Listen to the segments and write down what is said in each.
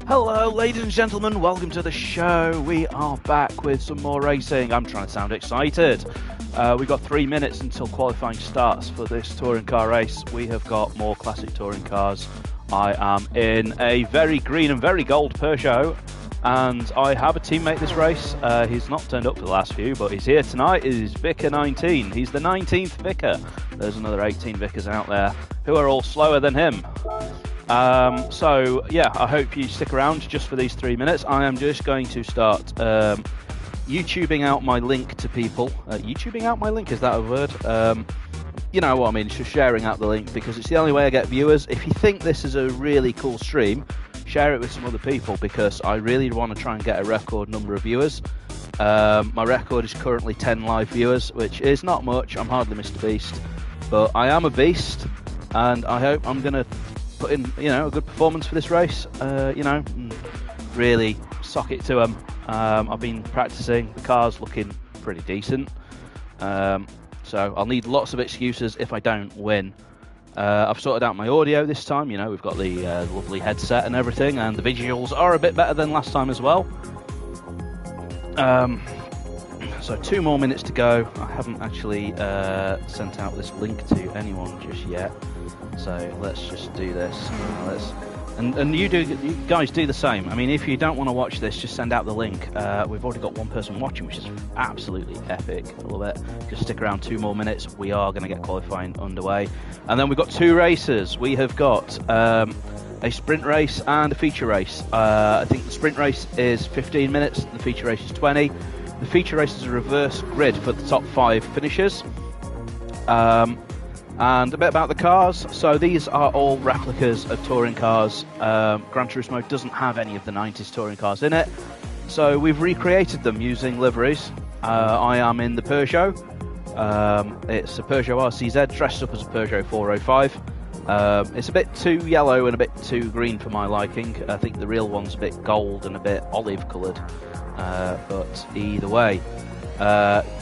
Hello ladies and gentlemen, welcome to the show. We are back with some more racing. I'm trying to sound excited. We've got 3 minutes until qualifying starts for this touring car race. We have got more classic touring cars. I am in a very green and very gold Peugeot, and I have a teammate this race. He's not turned up for the last few, but he's here tonight. It is Vicar 19. He's the 19th Vicar. There's another 18 Vicars out there who are all slower than him. So yeah, I hope you stick around just for these 3 minutes. I am just going to start YouTubing out my link to people. YouTubing out my link, is that a word? You know what I mean, just sharing out the link, because it's the only way I get viewers. If you think this is a really cool stream, share it with some other people, because I really want to try and get a record number of viewers. My record is currently 10 live viewers, which is not much. I'm hardly Mr. Beast, but I am a beast, and I hope I'm going to put in, you know, a good performance for this race, you know, and really sock it to them. I've been practicing, the car's looking pretty decent, so I'll need lots of excuses if I don't win. I've sorted out my audio this time, you know, we've got the lovely headset and everything, and the visuals are a bit better than last time as well. So 2 more minutes to go. I haven't actually sent out this link to anyone just yet. So let's just do this. And you guys do the same. I mean, if you don't want to watch this, just send out the link. We've already got one person watching, which is absolutely epic. I love it. Just stick around 2 more minutes. We are going to get qualifying underway. And then we've got 2 races. We have got a sprint race and a feature race. I think the sprint race is 15 minutes. The feature race is 20. The feature race is a reverse grid for the top 5 finishers. And a bit about the cars. So these are all replicas of touring cars. Gran Turismo doesn't have any of the 90s touring cars in it, so we've recreated them using liveries. I am in the Peugeot. It's a Peugeot RCZ dressed up as a Peugeot 405. It's a bit too yellow and a bit too green for my liking. I think the real one's a bit gold and a bit olive coloured, but either way.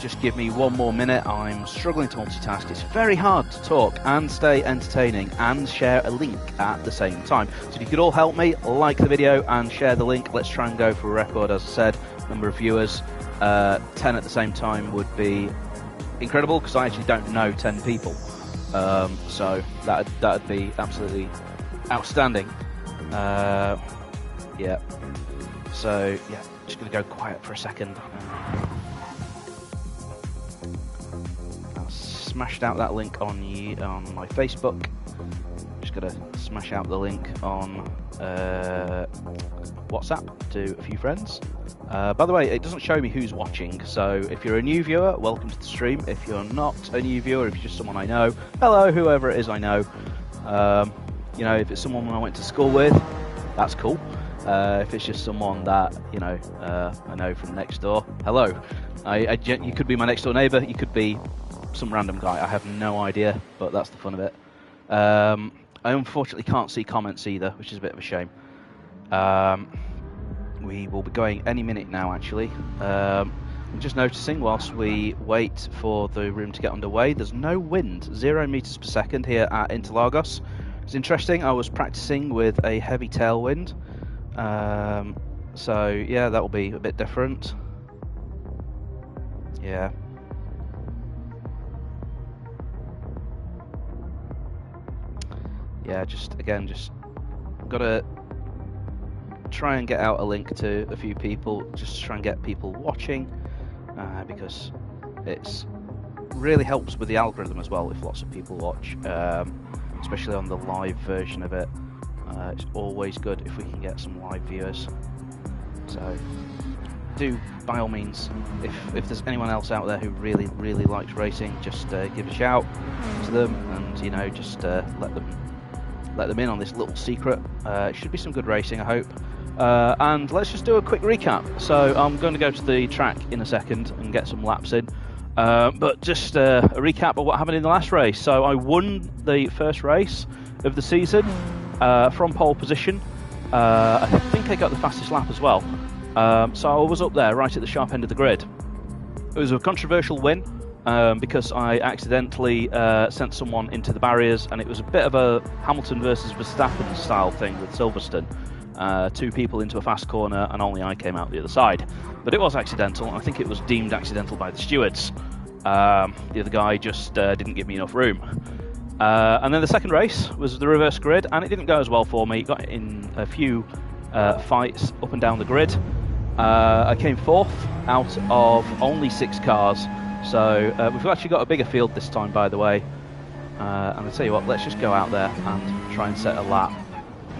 Just give me 1 more minute. I'm struggling to multitask. It's very hard to talk and stay entertaining and share a link at the same time. So if you could all help me, like the video and share the link. Let's try and go for a record, as I said, number of viewers. 10 at the same time would be incredible, because I actually don't know 10 people. So that'd be absolutely outstanding. Yeah. So yeah, just gonna go quiet for a second. Smashed out that link on my Facebook. Just gonna smash out the link on WhatsApp to a few friends. By the way, it doesn't show me who's watching, so if you're a new viewer, welcome to the stream. If you're not a new viewer, if you're just someone I know, hello, whoever it is I know. You know, if it's someone I went to school with, that's cool. If it's just someone that, you know, I know from next door, hello. You could be my next door neighbour, you could be some random guy, I have no idea, but that's the fun of it. I unfortunately can't see comments either, which is a bit of a shame. We will be going any minute now, actually. I'm just noticing, whilst we wait for the room to get underway, there's no wind, 0 meters per second here at Interlagos. It's interesting, I was practicing with a heavy tailwind, so yeah, that will be a bit different. Yeah. Yeah, just gotta try and get out a link to a few people, just to try and get people watching, because it's really helps with the algorithm as well if lots of people watch, especially on the live version of it. It's always good if we can get some live viewers. So do, by all means, if there's anyone else out there who really likes racing, just give a shout to them, and you know, just let them in on this little secret. It should be some good racing, I hope. And let's just do a quick recap. So I'm going to go to the track in a second and get some laps in. But just a recap of what happened in the last race. So I won the first race of the season from pole position. I think I got the fastest lap as well. So I was up there right at the sharp end of the grid. It was a controversial win. Because I accidentally sent someone into the barriers, and it was a bit of a Hamilton versus Verstappen style thing with Silverstone. two people into a fast corner, and only I came out the other side. But it was accidental, and I think it was deemed accidental by the stewards. The other guy just didn't give me enough room. And then the second race was the reverse grid, and it didn't go as well for me. Got in a few fights up and down the grid. I came fourth out of only 6 cars, so we've actually got a bigger field this time, by the way. And I'll tell you what, let's just go out there and try and set a lap.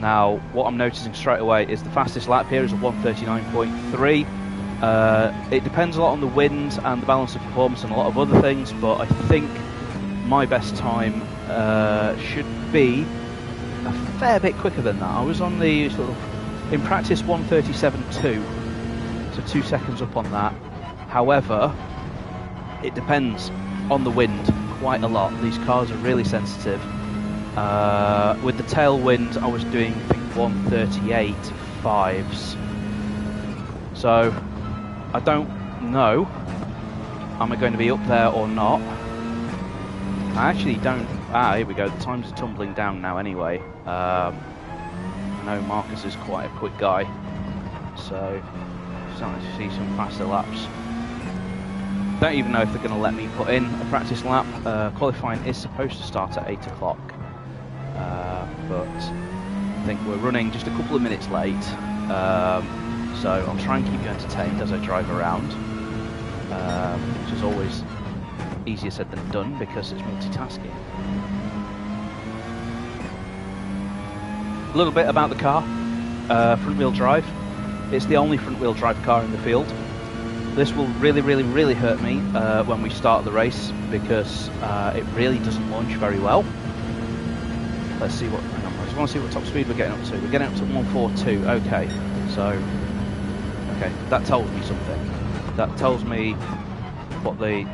Now, what I'm noticing straight away is the fastest lap here is a 1:39.3. It depends a lot on the wind and the balance of performance and a lot of other things, but I think my best time should be a fair bit quicker than that. I was on the sort of, in practice, 1:37.2, so 2 seconds up on that. However, it depends on the wind quite a lot. These cars are really sensitive. With the tailwind, I was doing, I think, 1:38.5s. So I don't know, am I going to be up there or not? I actually don't. Here we go, the times are tumbling down now anyway. I know Marcus is quite a quick guy, so starting to see some faster laps. Don't even know if they're going to let me put in a practice lap. Qualifying is supposed to start at 8 o'clock, but I think we're running just a couple of minutes late. So I'll try and keep you entertained as I drive around, which is always easier said than done because it's multitasking. A little bit about the car. Front wheel drive. It's the only front wheel drive car in the field. This will really hurt me when we start the race because it really doesn't launch very well. Let's see what, hang on, I just want to see what top speed we're getting up to. We're getting up to 142, okay, so, okay, that tells me something. That tells me what the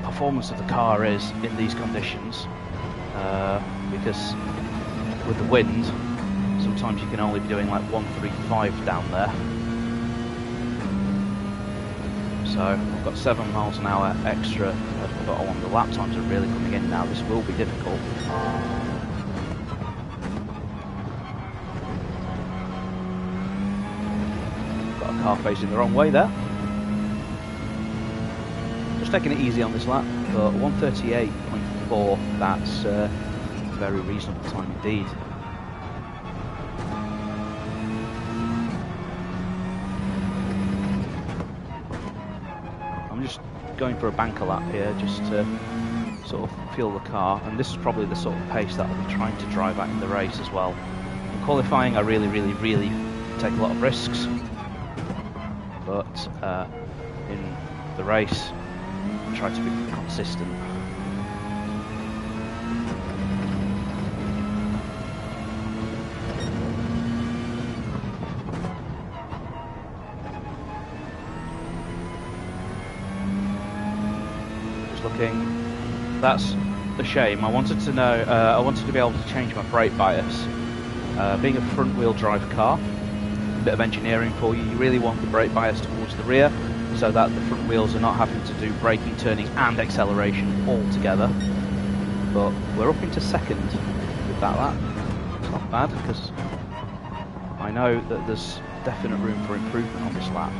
performance of the car is in these conditions, because with the wind, sometimes you can only be doing like 135 down there. So I've got 7 miles an hour extra, but on the lap times are really coming in now. This will be difficult. Got a car facing the wrong way there. Just taking it easy on this lap, but 1:38.4, that's a very reasonable time indeed. I'm just going for a banker lap here just to sort of feel the car, and this is probably the sort of pace that I'll be trying to drive at in the race as well. In qualifying I really take a lot of risks, but in the race I try to be consistent. That's a shame. I wanted to know, I wanted to be able to change my brake bias. Being a front wheel drive car, a bit of engineering for you, you really want the brake bias towards the rear so that the front wheels are not having to do braking, turning and acceleration all together. But we're up into second with that lap. It's not bad because I know that there's definite room for improvement on this lap.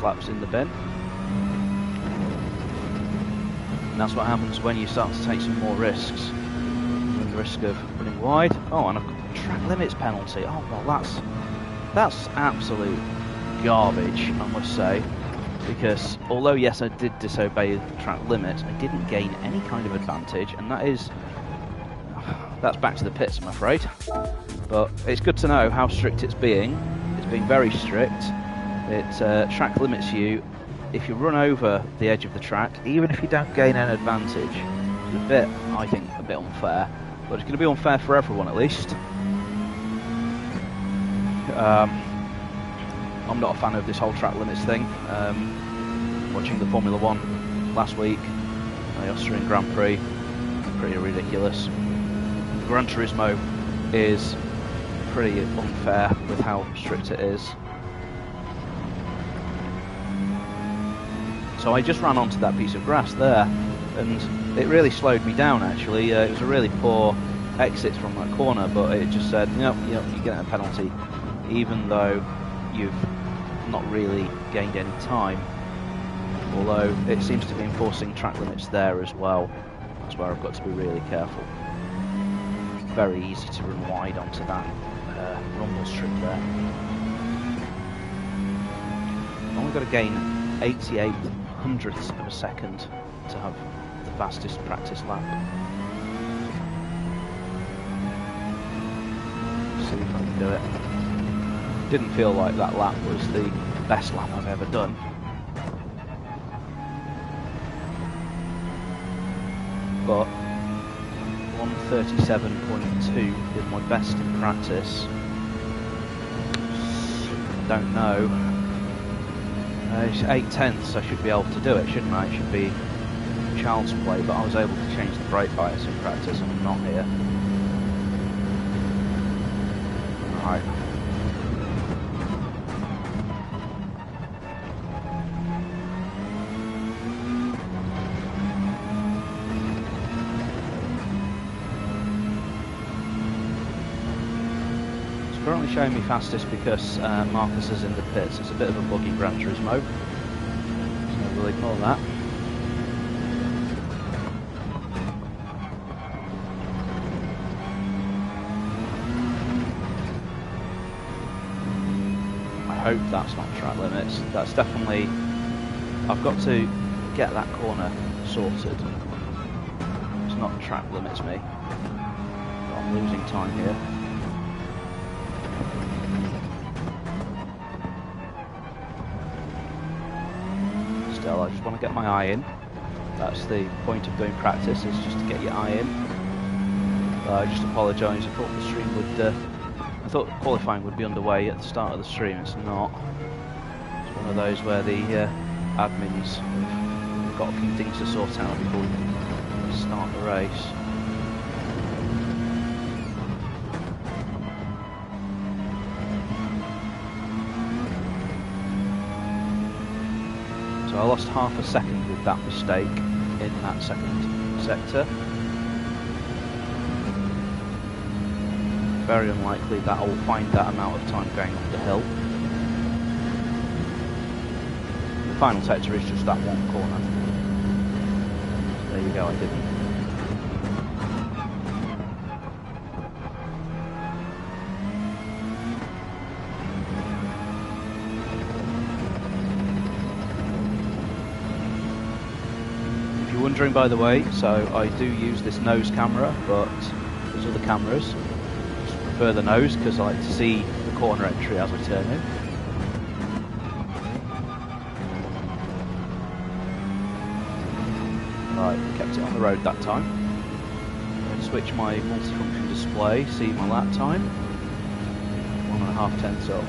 Laps in the bin, and that's what happens when you start to take some more risks. Run the risk of running wide. Oh, and I've got a track limits penalty. Oh well, that's absolute garbage, I must say, because although yes I did disobey the track limits, I didn't gain any kind of advantage, and that's back to the pits, I'm afraid. But it's good to know how strict it's being. It's being very strict. It track limits you if you run over the edge of the track, even if you don't gain an advantage. It's a bit, I think, a bit unfair, but it's going to be unfair for everyone at least. I'm not a fan of this whole track limits thing. Watching the Formula 1 last week, the Austrian Grand Prix. Pretty ridiculous. Gran Turismo is pretty unfair with how strict it is. So I just ran onto that piece of grass there, and it really slowed me down actually. It was a really poor exit from that corner, but it just said, nope, you're getting a penalty, even though you've not really gained any time. Although it seems to be enforcing track limits there as well. That's where I've got to be really careful. Very easy to run wide onto that rumble strip there. Only got to gain 88 hundredths of a second to have the fastest practice lap. See if I can do it. Didn't feel like that lap was the best lap I've ever done. But 1:37.2 is my best in practice. Don't know. It's 8/10ths, I should be able to do it, shouldn't I? It should be child's play, but I was able to change the brake bias in practice and I'm not here. Right. Currently showing me fastest because Marcus is in the pits. It's a bit of a buggy Gran Turismo, so we'll ignore that. I hope that's not track limits. That's definitely... I've got to get that corner sorted. It's not track limits me. But I'm losing time here. I just want to get my eye in. That's the point of doing practice, is just to get your eye in. I just apologise. I thought the stream would. I thought qualifying would be underway at the start of the stream. It's not. It's one of those where the admins have got a few things to sort out before we start the race. So I lost half a second with that mistake in that second sector. Very unlikely that I will find that amount of time going up the hill. The final sector is just that one corner. So there you go, I didn't. Wondering, by the way, so I do use this nose camera, but there's other cameras. Just prefer the nose because I like to see the corner entry as I turn in. Right, kept it on the road that time. Switch my multifunction display, see my lap time. 1.5 tenths up.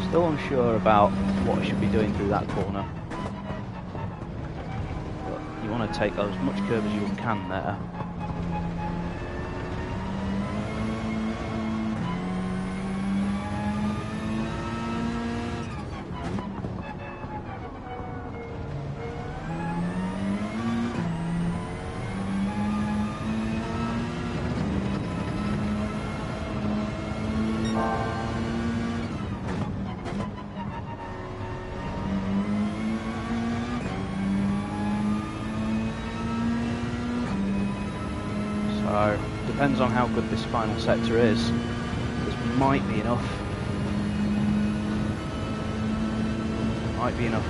Still unsure about what I should be doing through that corner. But you want to take as much curve as you can there. So, depends on how good this final sector is. This might be enough. Might be enough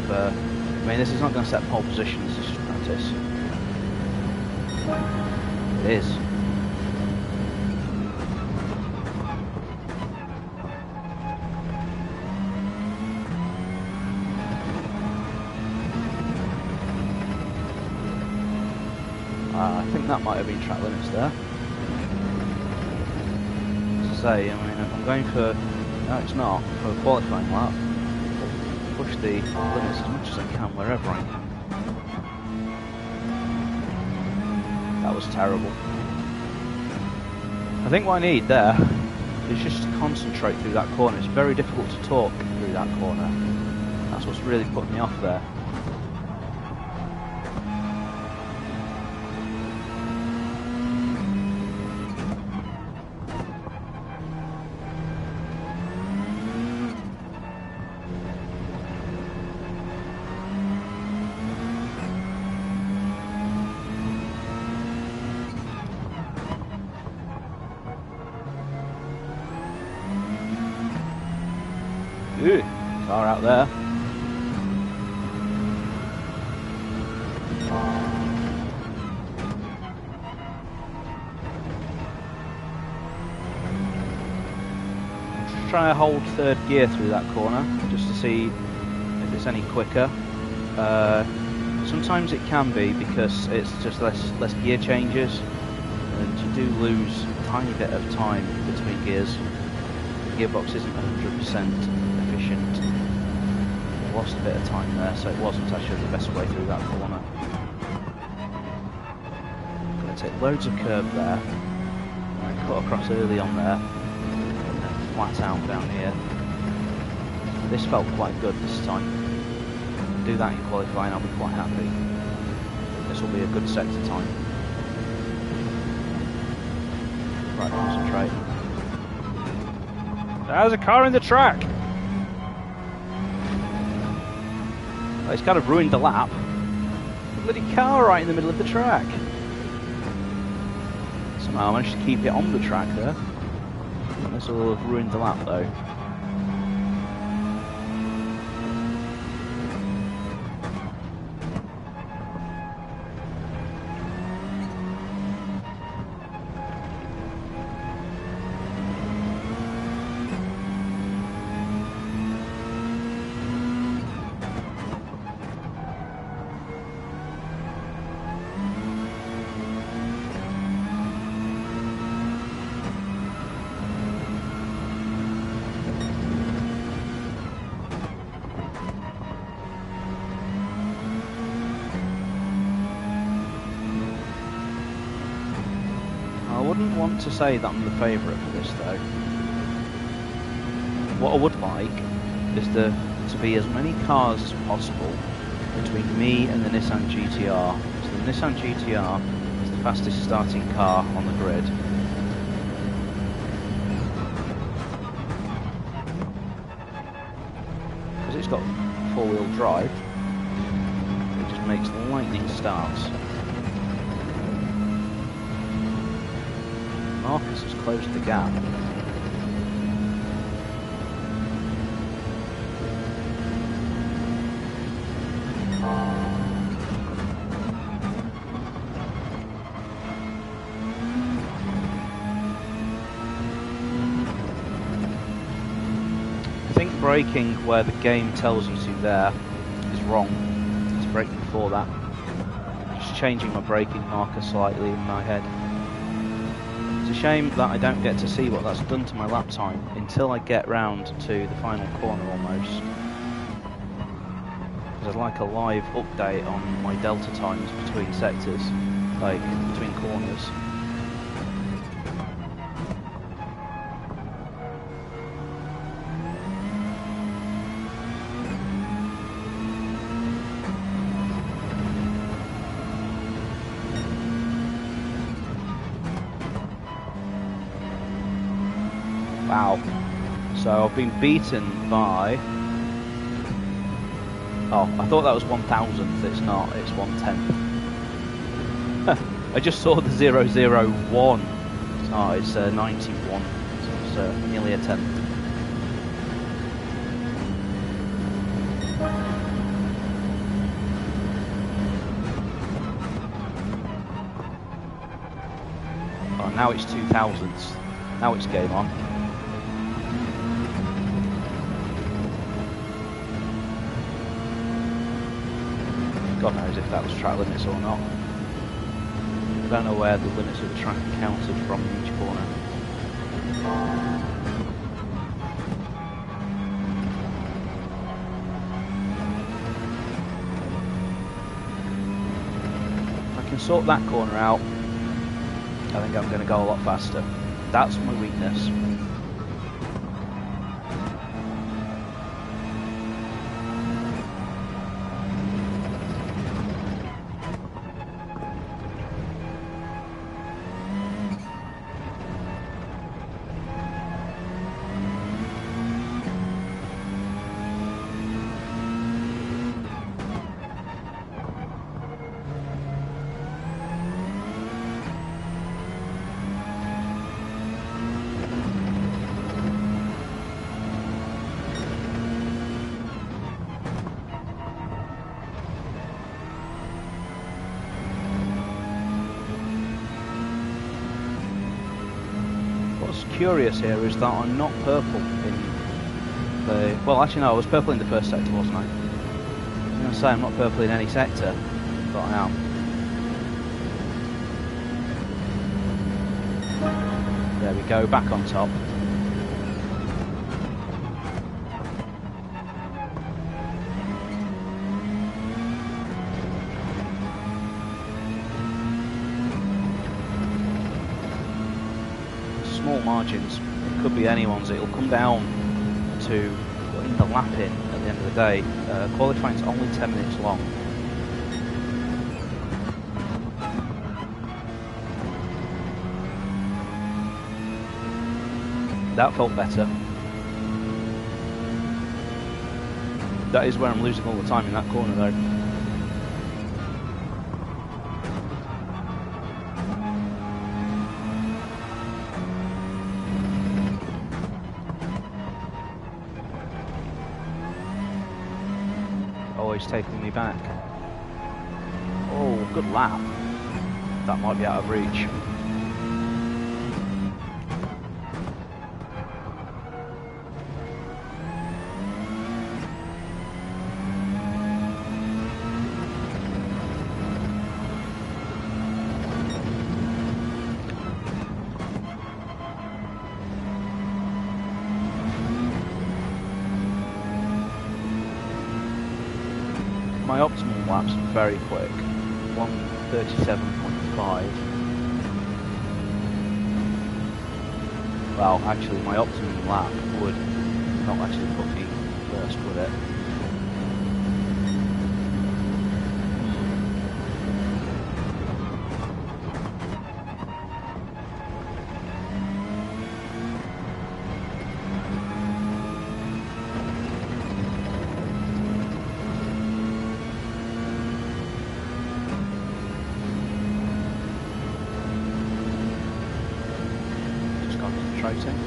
for... I mean, this is not going to set pole position, this is just practice. It is. I think that might have been track limits there. As I say, I mean, if I'm going for No, it's not. For a qualifying lap, I'll push the limits as much as I can wherever I can. That was terrible. I think what I need there is just to concentrate through that corner. It's very difficult to talk through that corner. That's what's really put me off there. Ooh, car out there. Try to hold third gear through that corner just to see if it's any quicker. Sometimes it can be because it's just less gear changes, and you do lose a tiny bit of time between gears. The gearbox isn't 100% efficient. I lost a bit of time there, so it wasn't actually the best way through that corner. Going to take loads of curb there, and cut across early on there, and then flat out down here. This felt quite good this time. Do that in qualifying, I'll be quite happy. This will be a good sector time. Right, concentrate. There's a car in the track! Well, it's kind of ruined the lap. The bloody car right in the middle of the track. Somehow I managed to keep it on the track there. This will have ruined the lap though. I wouldn't want to say that I'm the favourite for this though. What I would like is to be as many cars as possible between me and the Nissan GTR. So the Nissan GTR is the fastest starting car on the grid. Because it's got four-wheel drive, it just makes lightning starts. Marcus has closed the gap. I think braking where the game tells you to there is wrong. It's brake before that. Just changing my braking marker slightly in my head. It's a shame that I don't get to see what that's done to my lap time until I get round to the final corner almost. Because I'd like a live update on my delta times between sectors, like between corners. Wow. So I've been beaten by... Oh, I thought that was 1,000th. It's not. It's 1/10. I just saw the 001. Oh, it's 91. So it's nearly a tenth. Oh, now it's 2,000ths. Now it's game on. God knows if that was track limits or not. I don't know where the limits of the track are counted from in each corner. can sort that corner out, I think I'm going to go a lot faster. That's my weakness. What's curious here is that I'm not purple in the... Well, actually no, I was purple in the first sector, wasn't I? I'm going to say I'm not purple in any sector, but I am. There we go, back on top. Small margins, it could be anyone's. It'll come down to putting the lap in at the end of the day. Qualifying's only 10 minutes long. That felt better. That is where I'm losing all the time, in that corner though. Always taking me back. Oh, good lap. That might be out of reach. My optimal lap's very quick, 1:37.5. Well, actually, my optimum lap would not actually put me first, would it? Concentrating.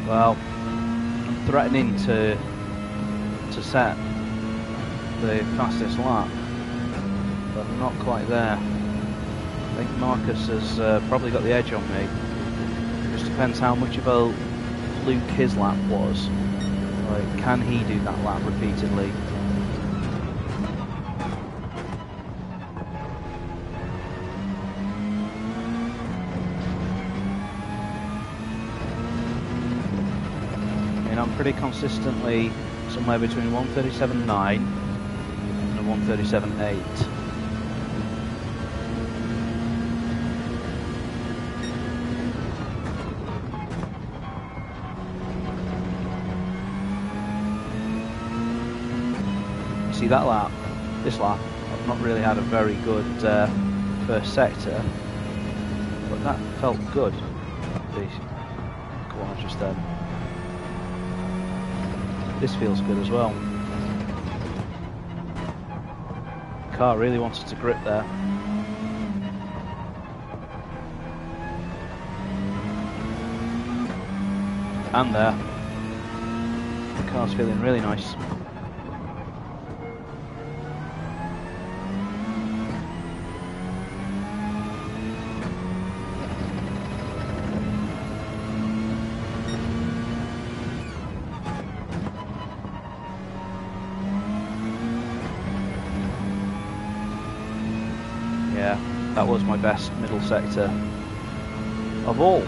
Well, I'm threatening to set the fastest lap, but I'm not quite there. I think Marcus has probably got the edge on me. It just depends how much of a fluke his lap was. Like, can he do that lap repeatedly? I'm pretty consistently somewhere between 1:37.9 and a 1:37.8. See that lap, this lap, I've not really had a very good first sector, but that felt good. the corner just then. This feels good as well. Car really wanted to grip there. And there. The car's feeling really nice. Yeah, that was my best middle sector of all.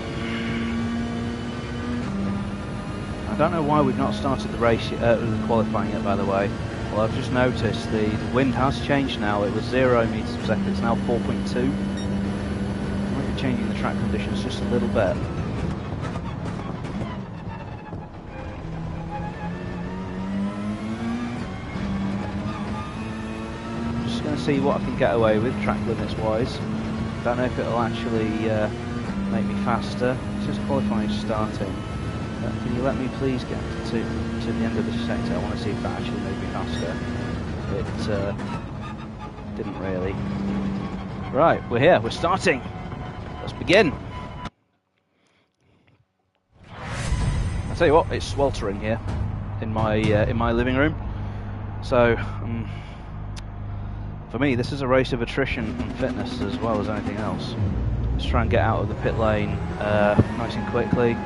I don't know why we've not started the race yet, the qualifying yet, by the way. Well, I've just noticed the wind has changed now. It was 0 meters per second, it's now 4.2. Might be changing the track conditions just a little bit. Just going to see what I can get away with track limits wise. Don't know if it'll actually make me faster. It's just qualifying starting. Can you let me please get to the end of this sector? I want to see if that actually made me faster. It didn't really. Right, we're here, we're starting. Let's begin. I'll tell you what, it's sweltering here in my living room. So for me, this is a race of attrition and fitness as well as anything else. Let's try and get out of the pit lane nice and quickly.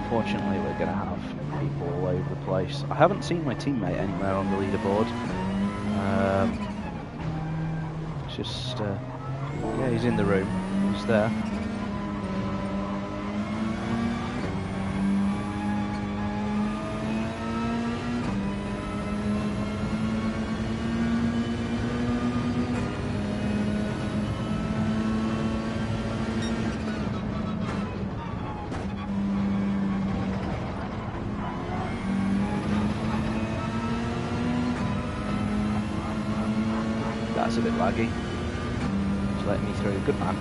Unfortunately, we're going to have people all over the place. I haven't seen my teammate anywhere on the leaderboard. It's just, yeah, he's in the room. He's there. That's a bit laggy. Just letting me through. Good man.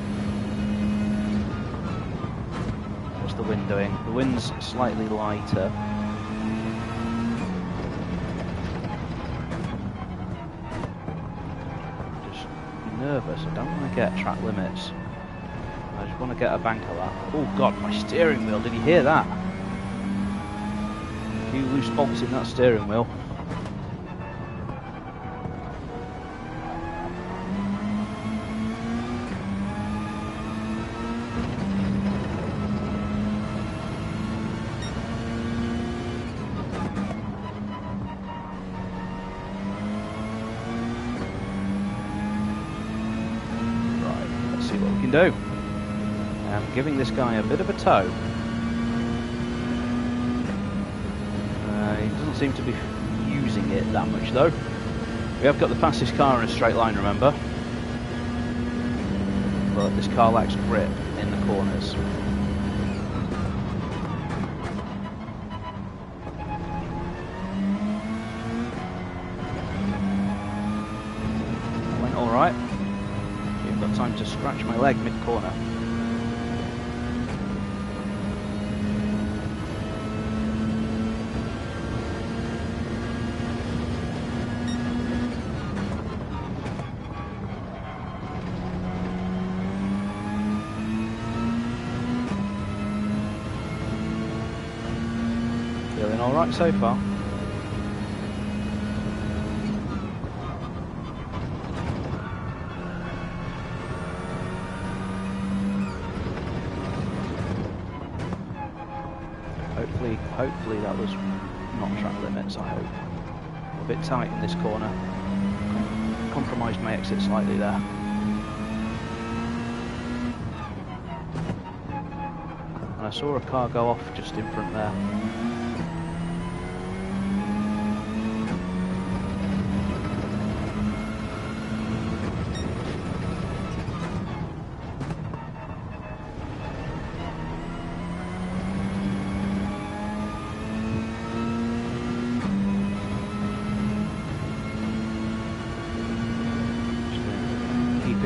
What's the wind doing? The wind's slightly lighter. Just nervous. I don't want to get track limits. I just want to get a banker lap. Oh god, my steering wheel. Did you hear that? A few loose bolts in that steering wheel. Do. I'm giving this guy a bit of a tow. He doesn't seem to be using it that much though. We have got the fastest car in a straight line, remember? But this car lacks grip in the corners. Went alright. Got time to scratch my leg mid-corner. Feeling alright so far. Hopefully that was not track limits, I hope. A bit tight in this corner. Compromised my exit slightly there. And I saw a car go off just in front there.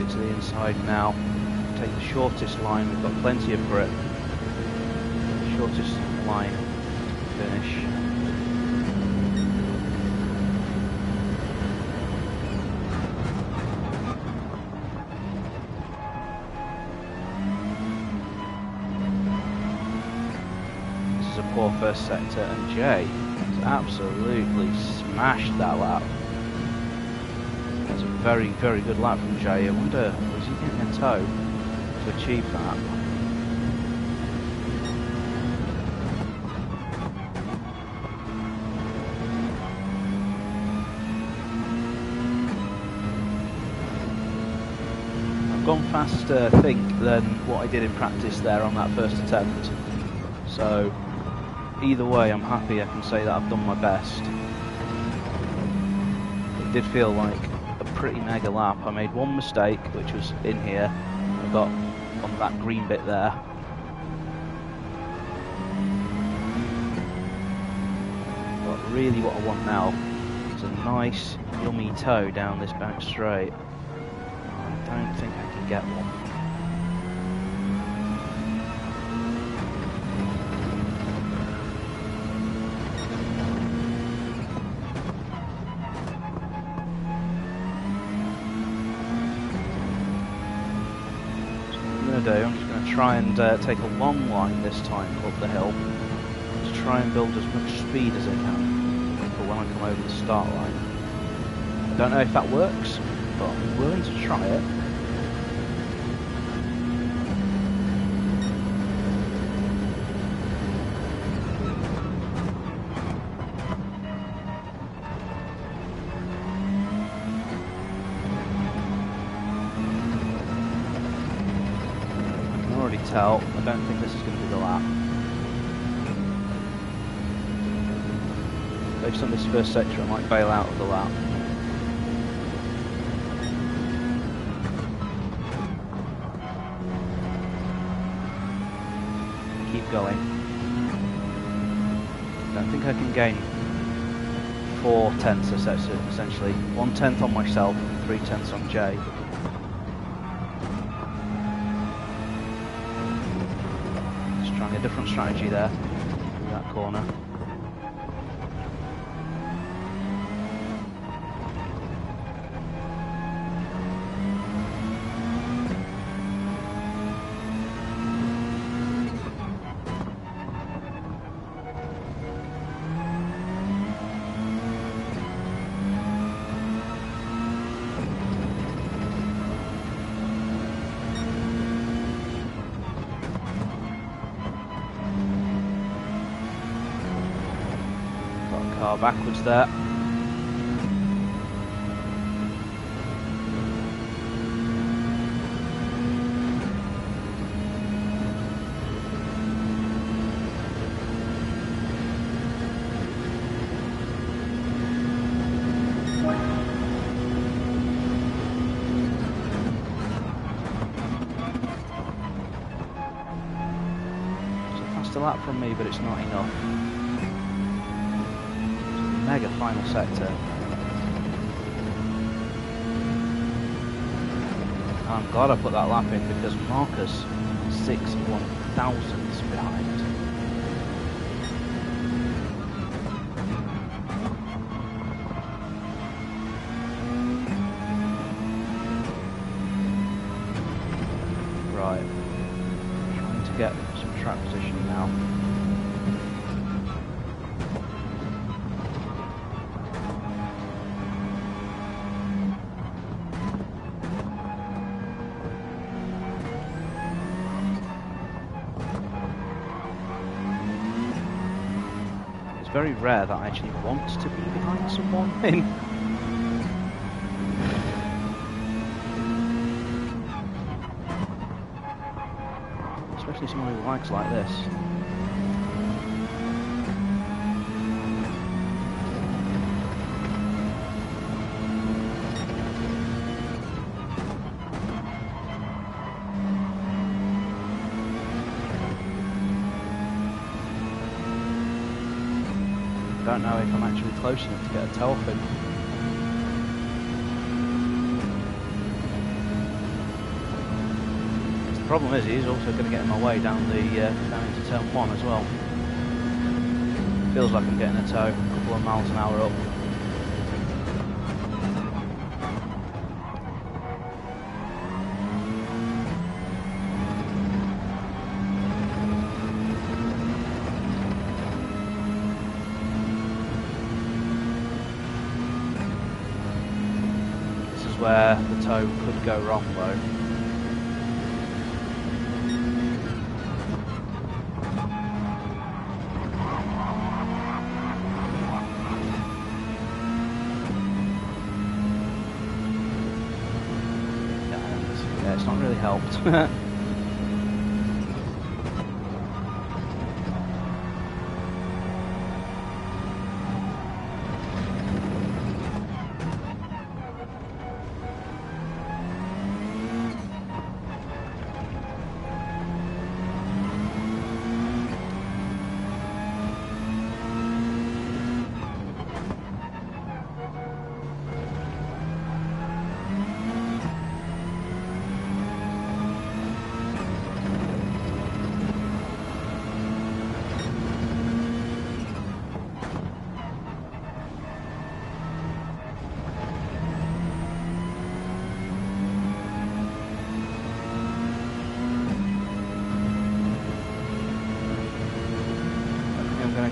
To the inside now, take the shortest line, we've got plenty of grip. shortest line finish. This is a poor first sector, and Jay has absolutely smashed that lap. That's a very, very good lap from Jay. I wonder, was he getting a tow to achieve that? I've gone faster, I think, than what I did in practice there on that first attempt. So, either way, I'm happy. I can say that I've done my best. It did feel like a pretty mega lap. I made one mistake, which was in here. I got on that green bit there. But really what I want now is a nice, yummy toe down this back straight. I don't think I can get one. I'm just going to try and take a long line this time up the hill to try and build as much speed as I can for when I come over the start line. I don't know if that works, but I'm willing to try it. I don't think this is going to be the lap. Based on this first sector, I might bail out of the lap. Keep going. Don't think I can gain 4/10 essentially. 1/10 on myself and 3/10 on Jay. A different strategy there in that corner. Backwards there. It's a faster lap from me, but it's not enough. Mega final sector. I'm glad I put that lap in because Marcus 6/1000ths behind. Right, trying to get some track position now. Very rare that I actually want to be behind someone especially someone who likes like this. I don't know if I'm actually close enough to get a toe off him. It's The problem is he's also going to get in my way down into turn 1 as well. Feels like I'm getting a tow, a couple of miles an hour up. This is where the tow could go wrong though. It's not really helped.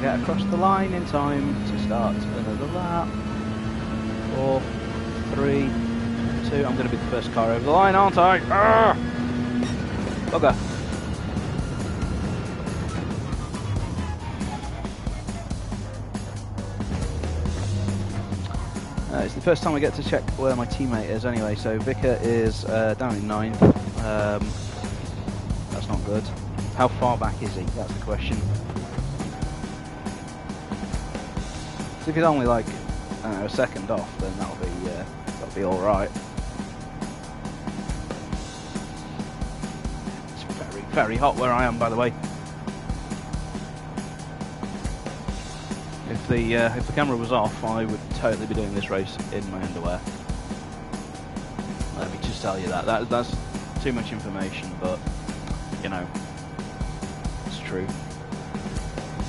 Get across the line in time to start another lap. 4, 3, 2. I'm going to be the first car over the line, aren't I? Arrgh! Bugger. It's the first time I get to check where my teammate is anyway, so Vicar is down in 9th. That's not good. How far back is he? That's the question. So if he's only like, I don't know, a second off, then that'll be all right. It's very, very hot where I am, by the way. If the camera was off, I would totally be doing this race in my underwear. Let me just tell you that. That's too much information, but you know, it's true.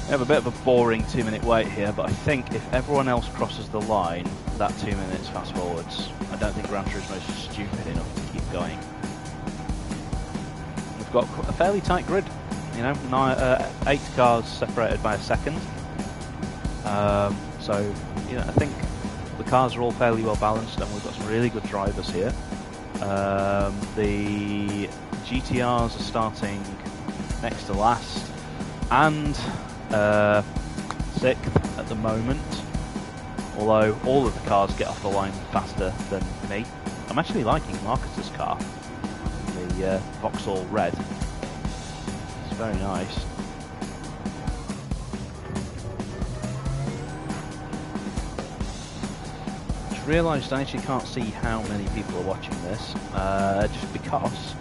We have a bit of a boring 2-minute wait here, but I think if everyone else crosses the line, that 2 minutes fast forwards. I don't think Gran Turismo is stupid enough to keep going. We've got a fairly tight grid, you know, 8 cars separated by a second. So, you know, I think the cars are all fairly well balanced, and we've got some really good drivers here. The GTRs are starting next to last, and 6th at the moment, although all of the cars get off the line faster than me. I'm actually liking Marcus's car, the Vauxhall Red. It's very nice. I just realised I actually can't see how many people are watching this, just because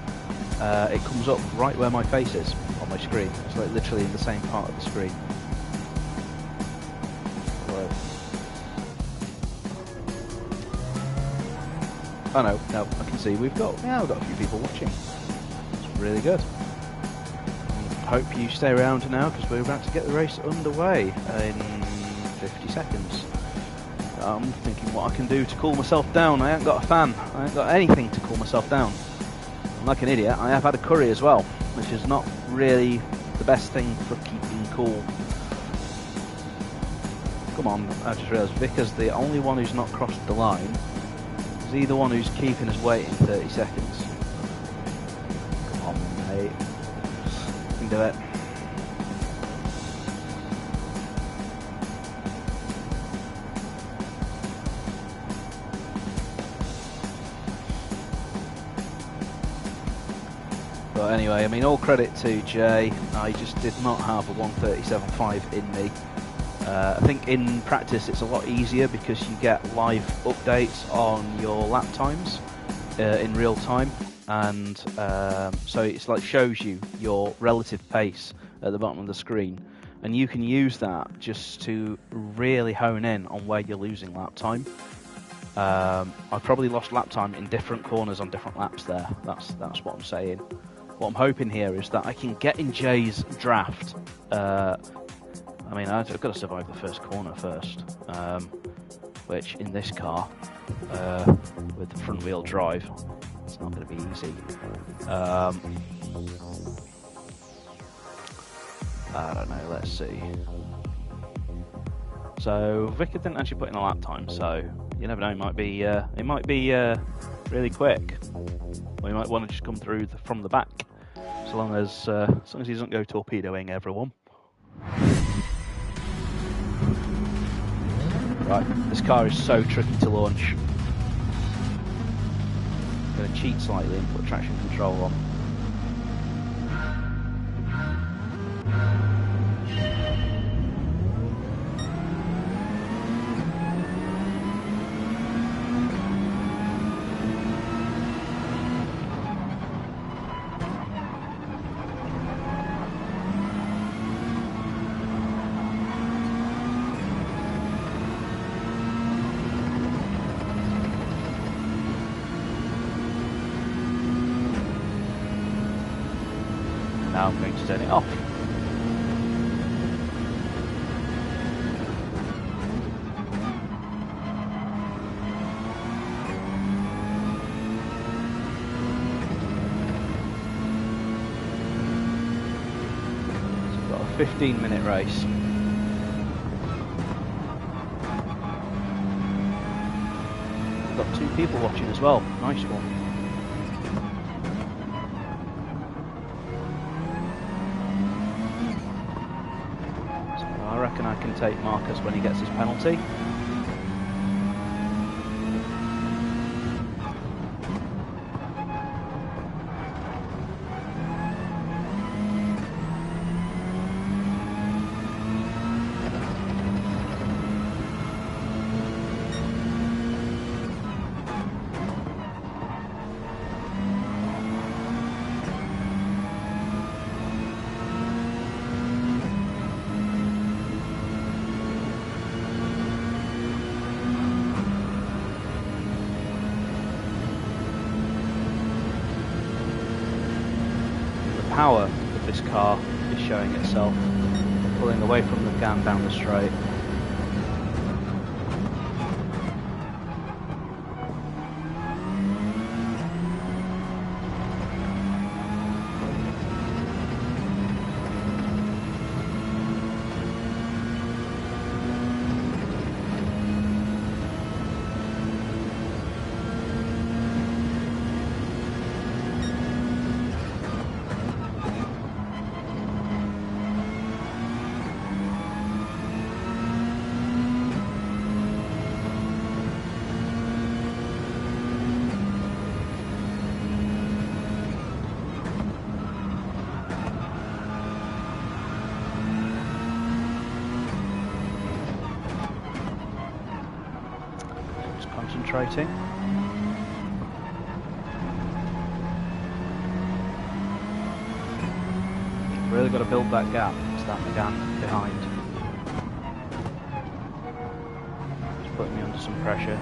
it comes up right where my face is on my screen. It's like literally in the same part of the screen. Oh no, I can see we've got a few people watching. It's really good. Hope you stay around now, because we're about to get the race underway in 50 seconds. I'm thinking what I can do to cool myself down. I ain't got a fan. I ain't got anything to cool myself down. I'm like an idiot. I have had a curry as well, which is not really the best thing for keeping cool. Come on, I just realised Vicar's the only one who's not crossed the line. Is he the one who's keeping us waiting 30 seconds? Come on, mate. You can do it. But anyway, I mean, all credit to Jay. I just did not have a 1:37.5 in me. I think in practice it's a lot easier because you get live updates on your lap times in real time, and so it's like shows you your relative pace at the bottom of the screen, and you can use that just to really hone in on where you're losing lap time. I've probably lost lap time in different corners on different laps there. That's what I'm saying. what I'm hoping here is that I can get in Jay's draft. I mean, I've got to survive the first corner first, which in this car, with the front wheel drive, it's not going to be easy. I don't know, let's see. So Vicar didn't actually put in a lap time, so you never know, it might be really quick. Or he might want to just come through from the back, as long as he doesn't go torpedoing everyone. Right, this car is so tricky to launch. I'm going to cheat slightly and put traction control on. Now I'm going to turn it off. So we've got a 15-minute race. We've got 2 people watching as well. Nice one. I can take Marcus when he gets his penalty. Power of this car is showing itself, pulling away from the GAN down the straight. Concentrating. Really got to build that gap. It's that McGann behind. It's putting me under some pressure.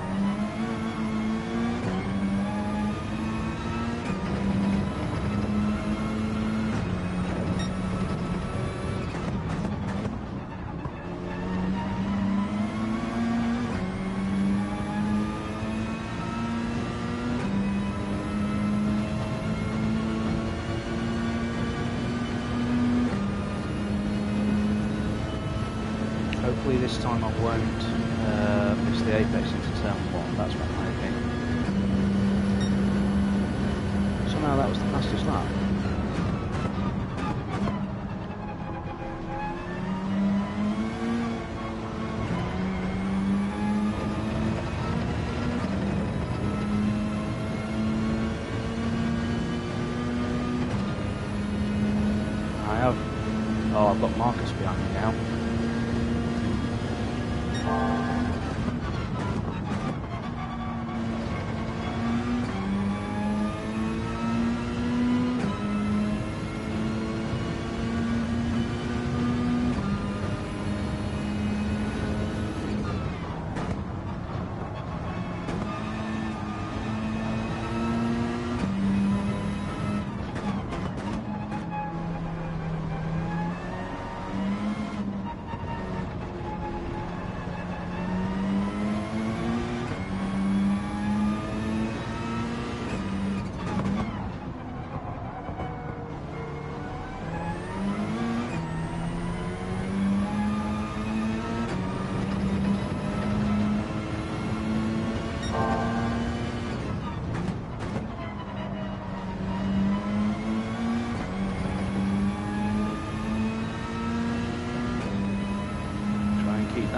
Hopefully this time I won't miss the apex into turn 1, that's what I'm hoping. Somehow that was the fastest lap. I've got Marcus behind me now.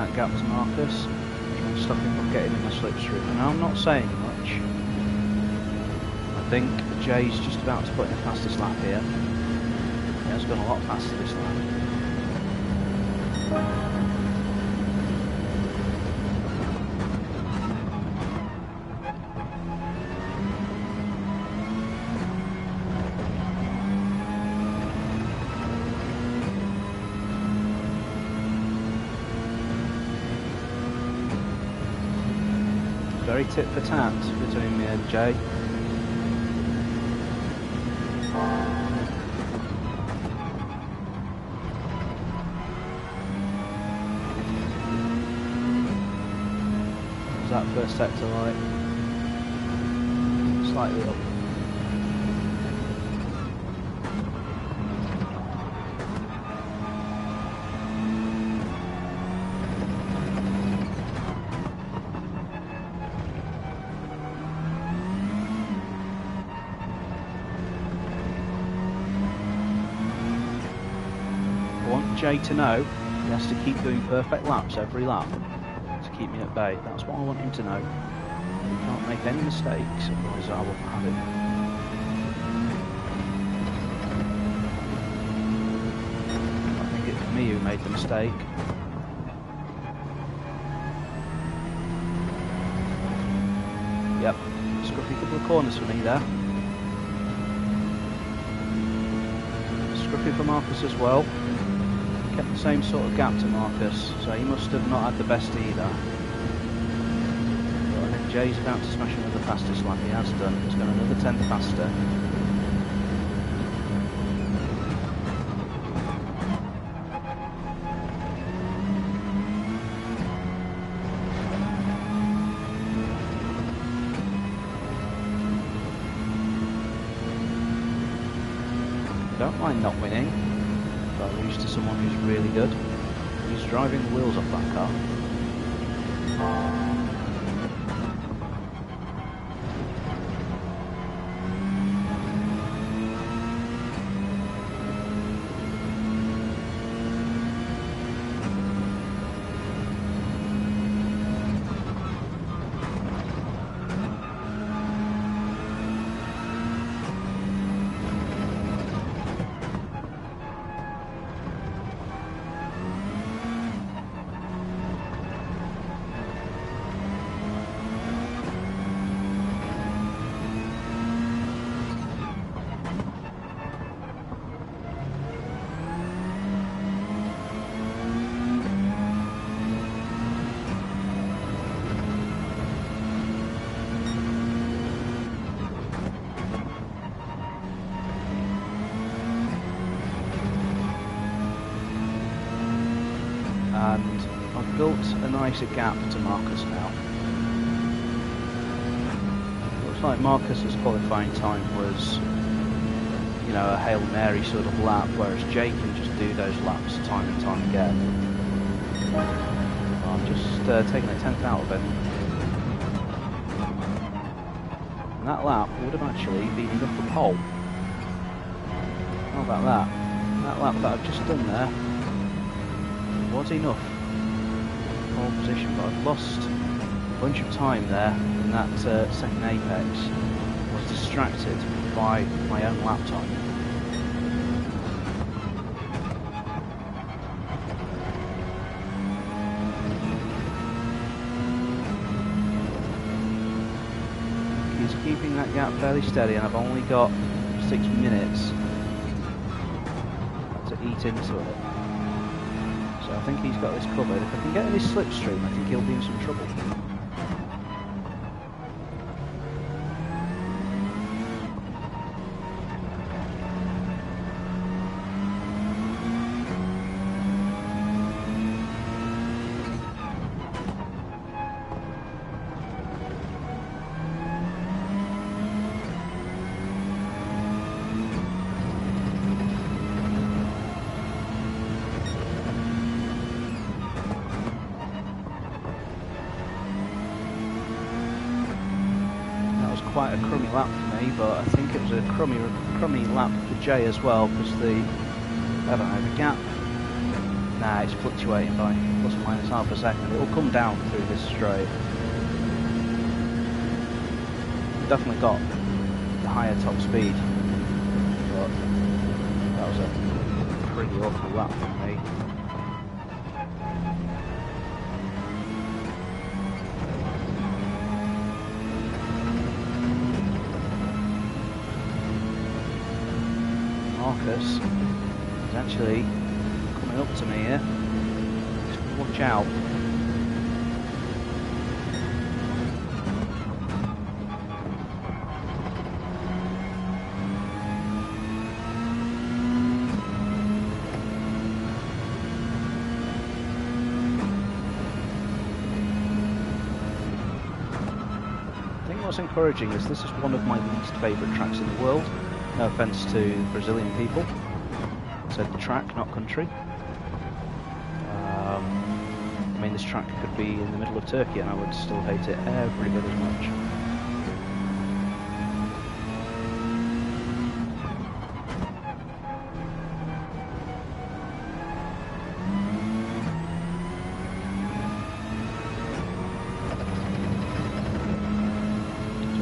that gap to Marcus. Try and stop him from getting in the slipstream. And I'm not saying much. I think Jay's just about to put in the fastest lap here. He has gone a lot faster this lap. Very tit for tat between me and Jay. Was that first sector light? Slightly up. Jay to know he has to keep doing perfect laps every lap to keep me at bay. That's what I want him to know. He can't make any mistakes, otherwise I won't have him. I think it's me who made the mistake. Yep, scruffy couple of corners for me there. Scruffy for Marcus as well. Kept the same sort of gap to Marcus, so he must have not had the best either. But I think Jay's about to smash him with the fastest lap. He has done. He's gone another 10 faster. Don't mind not winning. I lose to someone who's really good. He's driving the wheels off that car. And I've built a nicer gap to Marcus now. Looks like Marcus's qualifying time was, you know, a Hail Mary sort of lap, whereas Jay can just do those laps time and time again. I'm just taking a 10th out of him. And that lap would have actually been enough for pole. How about that? That lap that I've just done there was enough pole position, but I've lost a bunch of time there in that second apex. I was distracted by my own lap time. He's keeping that gap fairly steady, and I've only got 6 minutes to eat into it. So I think he's got this covered. If I can get in his slipstream, I think he'll be in some trouble. Quite a crummy lap for me, but I think it was a crummy lap for Jay as well, because the gap Nah, it's fluctuating by plus or minus half a second. It will come down through this straight. Definitely got the higher top speed, but that was a pretty awful lap from me. Marcus is actually coming up to me here. Just watch out. What's encouraging is this is one of my least favourite tracks in the world. No offence to Brazilian people. I said track, not country. I mean, this track could be in the middle of Turkey and I would still hate it every bit as much.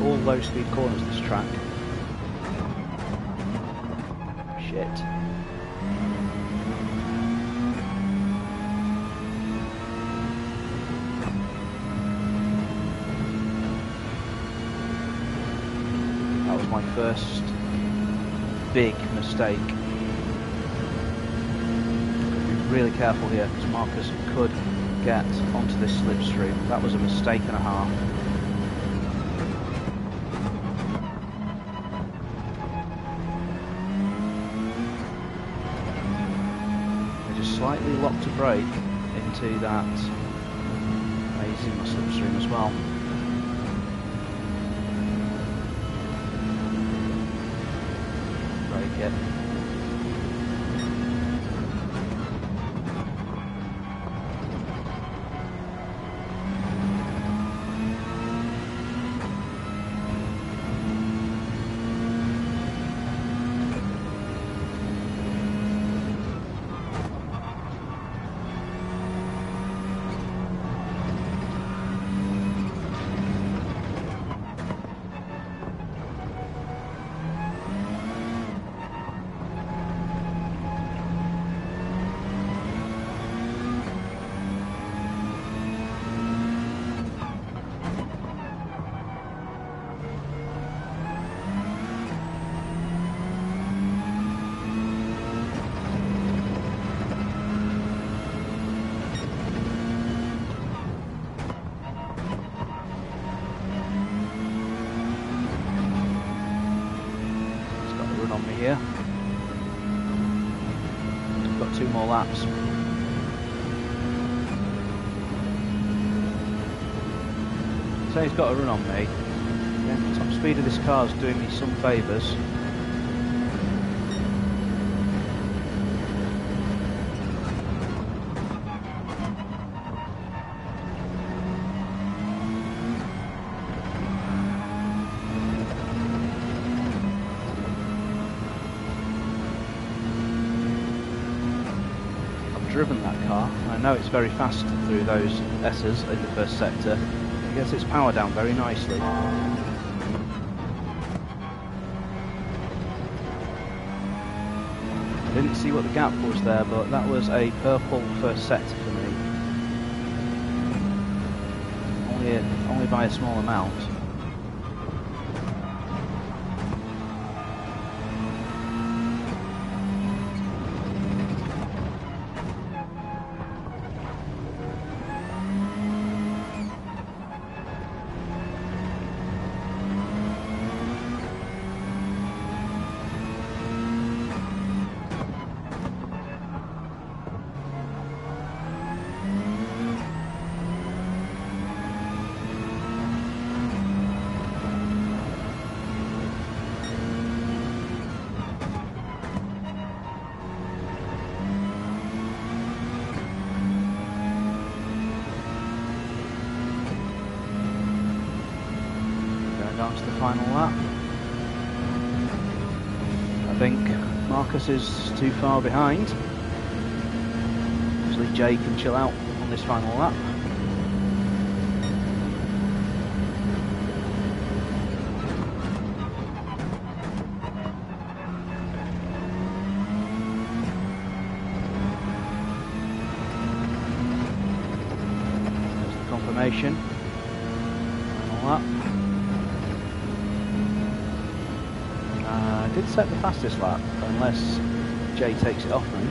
All low speed corners this track. Shit. That was my first big mistake. Be really careful here because Marcus could get onto this slipstream. That was a mistake and a half. Slightly locked a brake into that amazing slipstream as well. Brake it. Here. Got 2 more laps. So he's got a run on me. Again, the top speed of this car is doing me some favours. Driven that car. I know it's very fast through those S's in the first sector. It gets its power down very nicely. I didn't see what the gap was there, but that was a purple first sector for me. Only by a small amount. Down to the final lap. I think Marcus is too far behind. Just hopefully Jay can chill out on this final lap. There's the confirmation. Final lap. I did set the fastest lap, unless Jay takes it off me.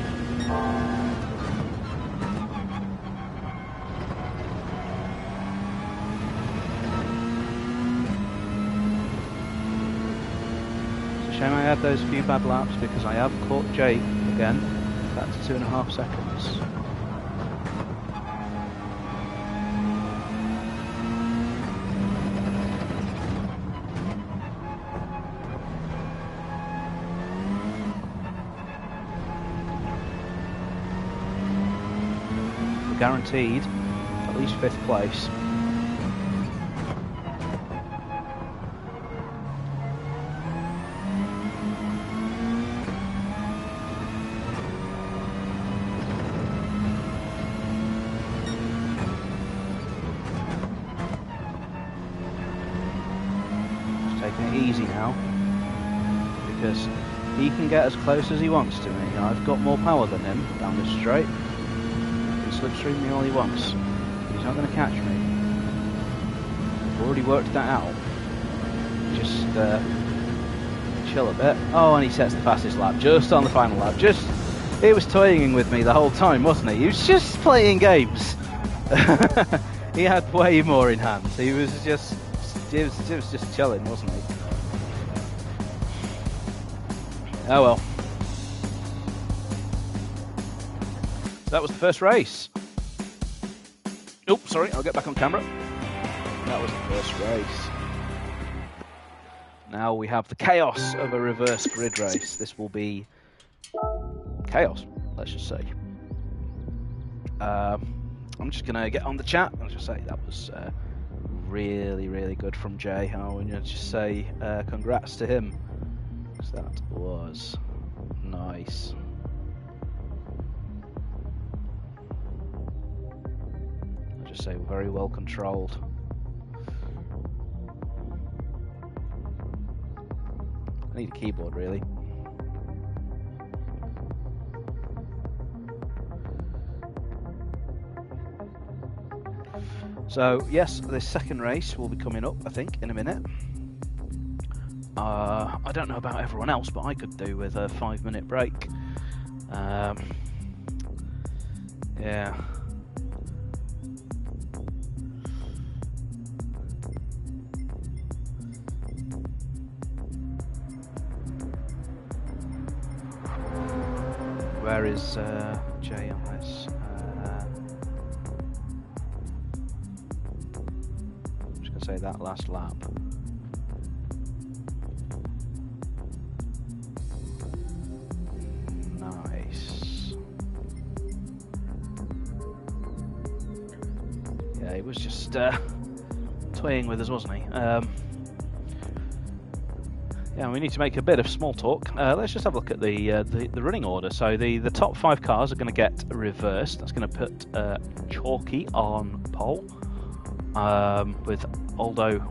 It's a shame I had those few bad laps because I have caught Jay again. Back to 2.5 seconds. Guaranteed at least 5th place. Just taking it easy now because he can get as close as he wants to me. I've got more power than him down this straight. Slipstream me all he wants. He's not going to catch me. I've already worked that out. Just chill a bit. Oh, and he sets the fastest lap just on the final lap. He was toying with me the whole time, wasn't he? He was just playing games. He had way more in hand. He was just chilling, wasn't he? Oh well. That was the first race. Oh, sorry, I'll get back on camera. That was the first race. Now we have the chaos of a reverse grid race. This will be chaos, let's just say. I'm just going to get on the chat. I'll just say that was really, really good from Jay. I want to just say congrats to him, because that was nice. Just say very well controlled. I need a keyboard really. So yes, the second race will be coming up, I think, in a minute. I don't know about everyone else, but I could do with a 5-minute break. Yeah. Where is Jay on this? I'm just going to say that last lap. Nice. Yeah, he was just toying with us, wasn't he? Yeah, we need to make a bit of small talk. Let's just have a look at the running order. So the top 5 cars are going to get reversed. That's going to put Chalky on pole, with Aldo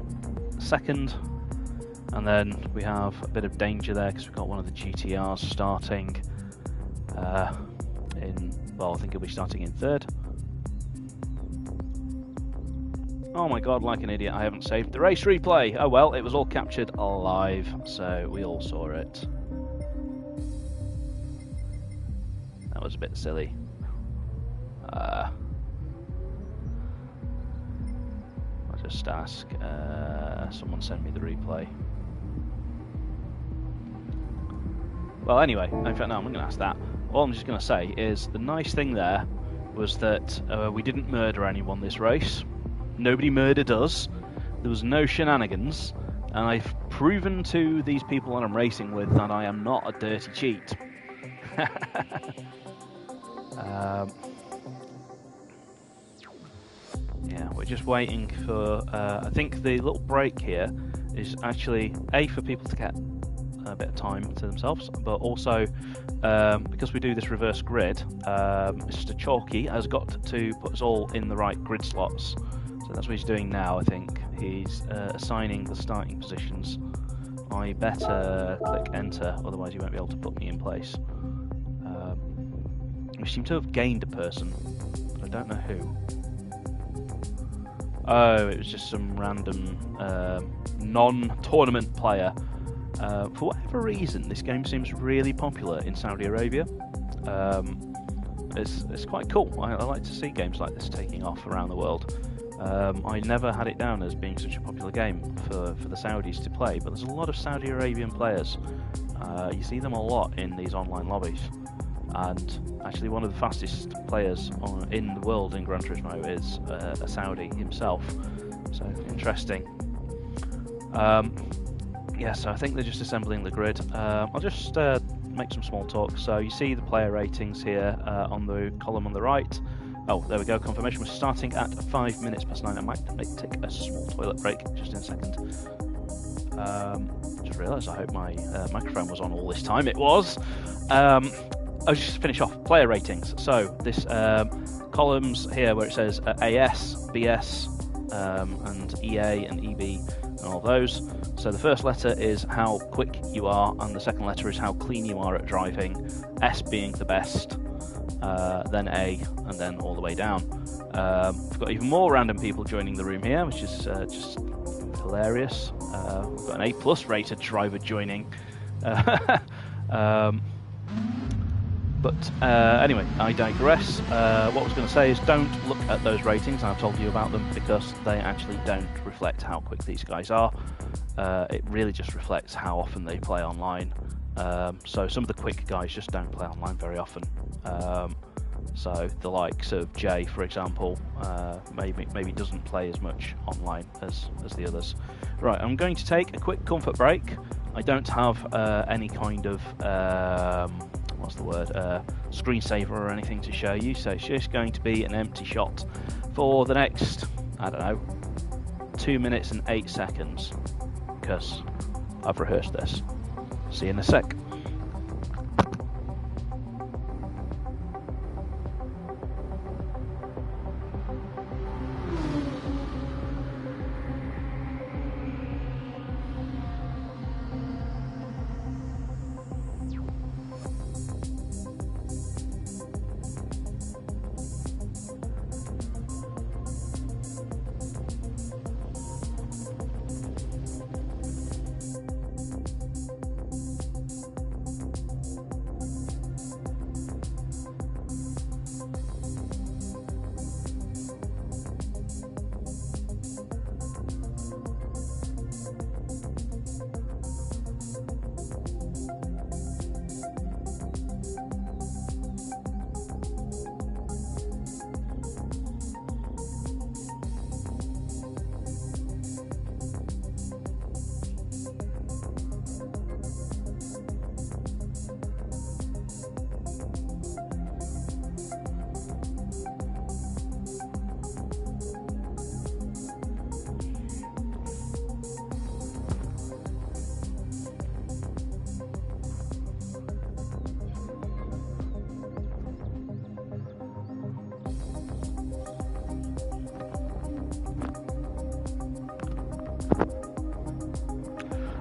second, and then we have a bit of danger there because we've got one of the GTRs starting well, I think he'll be starting in 3rd. Oh my god, like an idiot, I haven't saved the race replay. Oh well, it was all captured live, so we all saw it. That was a bit silly. I'll just ask someone send me the replay. Well, anyway, in fact, no, I'm not going to ask that. All I'm just going to say is the nice thing there was that we didn't murder anyone this race. Nobody murdered us. There was no shenanigans, and I've proven to these people that I'm racing with that I am not a dirty cheat. Yeah, we're just waiting for. I think the little break here is actually A, for people to get a bit of time to themselves, but also because we do this reverse grid, Mr. Chalky has got to put us all in the right grid slots. So that's what he's doing now. I think he's assigning the starting positions. I better click enter, otherwise he won't be able to put me in place. We seem to have gained a person, but I don't know who. Oh, it was just some random non-tournament player. For whatever reason, this game seems really popular in Saudi Arabia. It's quite cool. I like to see games like this taking off around the world. I never had it down as being such a popular game for the Saudis to play, but there's a lot of Saudi Arabian players. You see them a lot in these online lobbies. And actually one of the fastest players in the world in Gran Turismo is a Saudi himself. So, interesting. Yeah, so I think they're just assembling the grid. I'll just make some small talk. So you see the player ratings here on the column on the right. Oh, there we go, confirmation. We're starting at 5 minutes past 9. I might take a small toilet break just in a second. Just realised I hope my microphone was on all this time. It was. I'll just finish off player ratings. So this columns here where it says AS, BS, and EA and EB and all those. So the first letter is how quick you are, and the second letter is how clean you are at driving. S being the best, then A, and then all the way down. We've got even more random people joining the room here, which is just hilarious. We've got an A+ rated driver joining. But anyway, I digress. What I was going to say is don't look at those ratings. I've told you about them because they actually don't reflect how quick these guys are. It really just reflects how often they play online. So some of the quick guys just don't play online very often. So the likes of Jay, for example, maybe doesn't play as much online as the others. Right, I'm going to take a quick comfort break. I don't have any kind of what's the word, screensaver or anything to show you, so it's just going to be an empty shot for the next, I don't know, 2 minutes and 8 seconds, because I've rehearsed this. See you in a sec.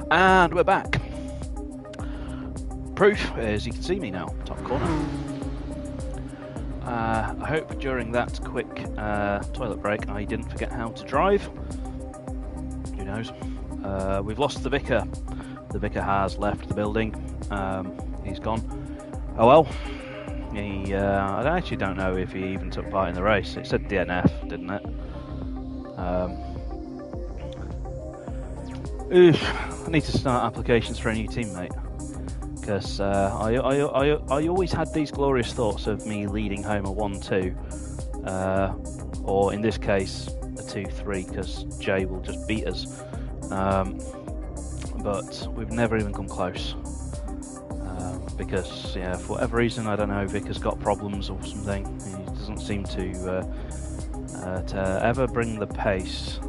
And we're back. Proof is you can see me now, top corner. I hope during that quick toilet break I didn't forget how to drive. Who knows? We've lost the vicar. The vicar has left the building. He's gone. Oh well. I actually don't know if he even took part in the race. It said DNF, didn't it? I need to start applications for a new teammate, because I always had these glorious thoughts of me leading home a 1-2, or in this case a 2-3, because Jay will just beat us. But we've never even come close, because yeah, for whatever reason, I don't know, Vic has got problems or something. He doesn't seem to ever bring the pace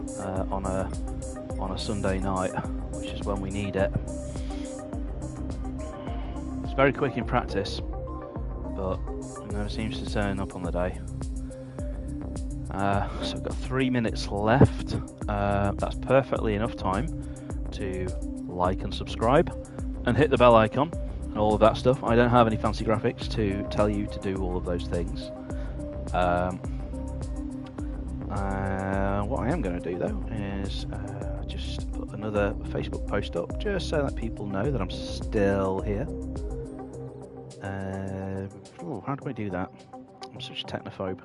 on a Sunday night, which is when we need it. very quick in practice, but it never seems to turn up on the day. So we've got 3 minutes left. That's perfectly enough time to like and subscribe and hit the bell icon and all of that stuff. I don't have any fancy graphics to tell you to do all of those things. What I am going to do though is just put another Facebook post up just so that people know that I'm still here. How do I do that? I'm such a technophobe.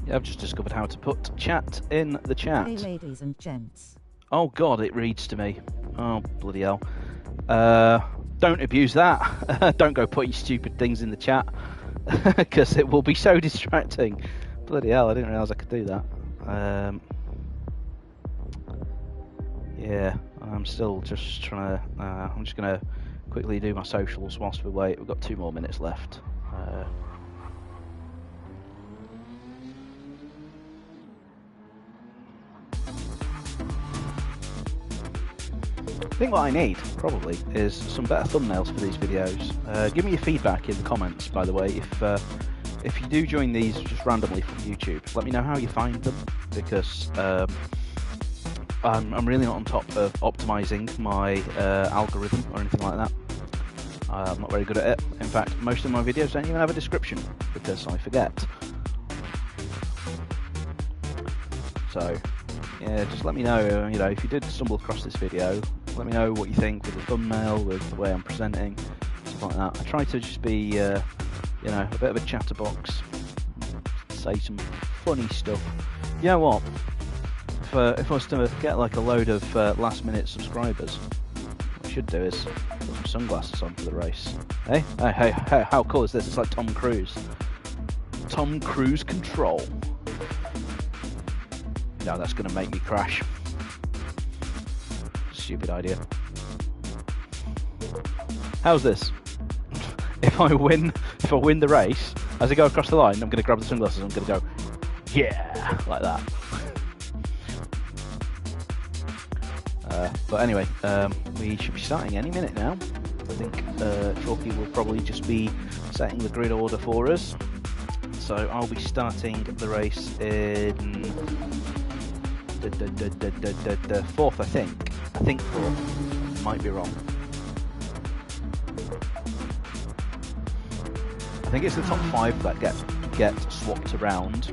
Yeah, I've just discovered how to put chat in the chat. Hey ladies and gents. Oh god, it reads to me. Oh bloody hell. Don't abuse that. Don't go put your stupid things in the chat because it will be so distracting. Bloody hell, I didn't realise I could do that. Yeah, I'm still just trying to... I'm just going to quickly do my socials whilst we wait. We've got 2 more minutes left. I think what I need, probably, is some better thumbnails for these videos. Give me your feedback in the comments, by the way. If you do join these just randomly from YouTube, let me know how you find them, because I'm really not on top of optimizing my algorithm or anything like that. I'm not very good at it. In fact, most of my videos don't even have a description, because I forget. So, yeah, just let me know, you know, if you did stumble across this video, let me know what you think with the thumbnail, with the way I'm presenting, stuff like that. I try to just be, you know, a bit of a chatterbox, say some funny stuff. You know what? If I was to get like a load of last-minute subscribers, what I should do is put some sunglasses on for the race. Hey, how cool is this? It's like Tom Cruise. Tom Cruise control. No, that's going to make me crash. Stupid idea. How's this? If I win the race, as I go across the line, I'm going to grab the sunglasses and I'm going to go, yeah, like that. But anyway, we should be starting any minute now. I think Chalky will probably just be setting the grid order for us. So I'll be starting the race in the 4th, I think. I think 4th. Might be wrong. I think it's the top 5 that get swapped around.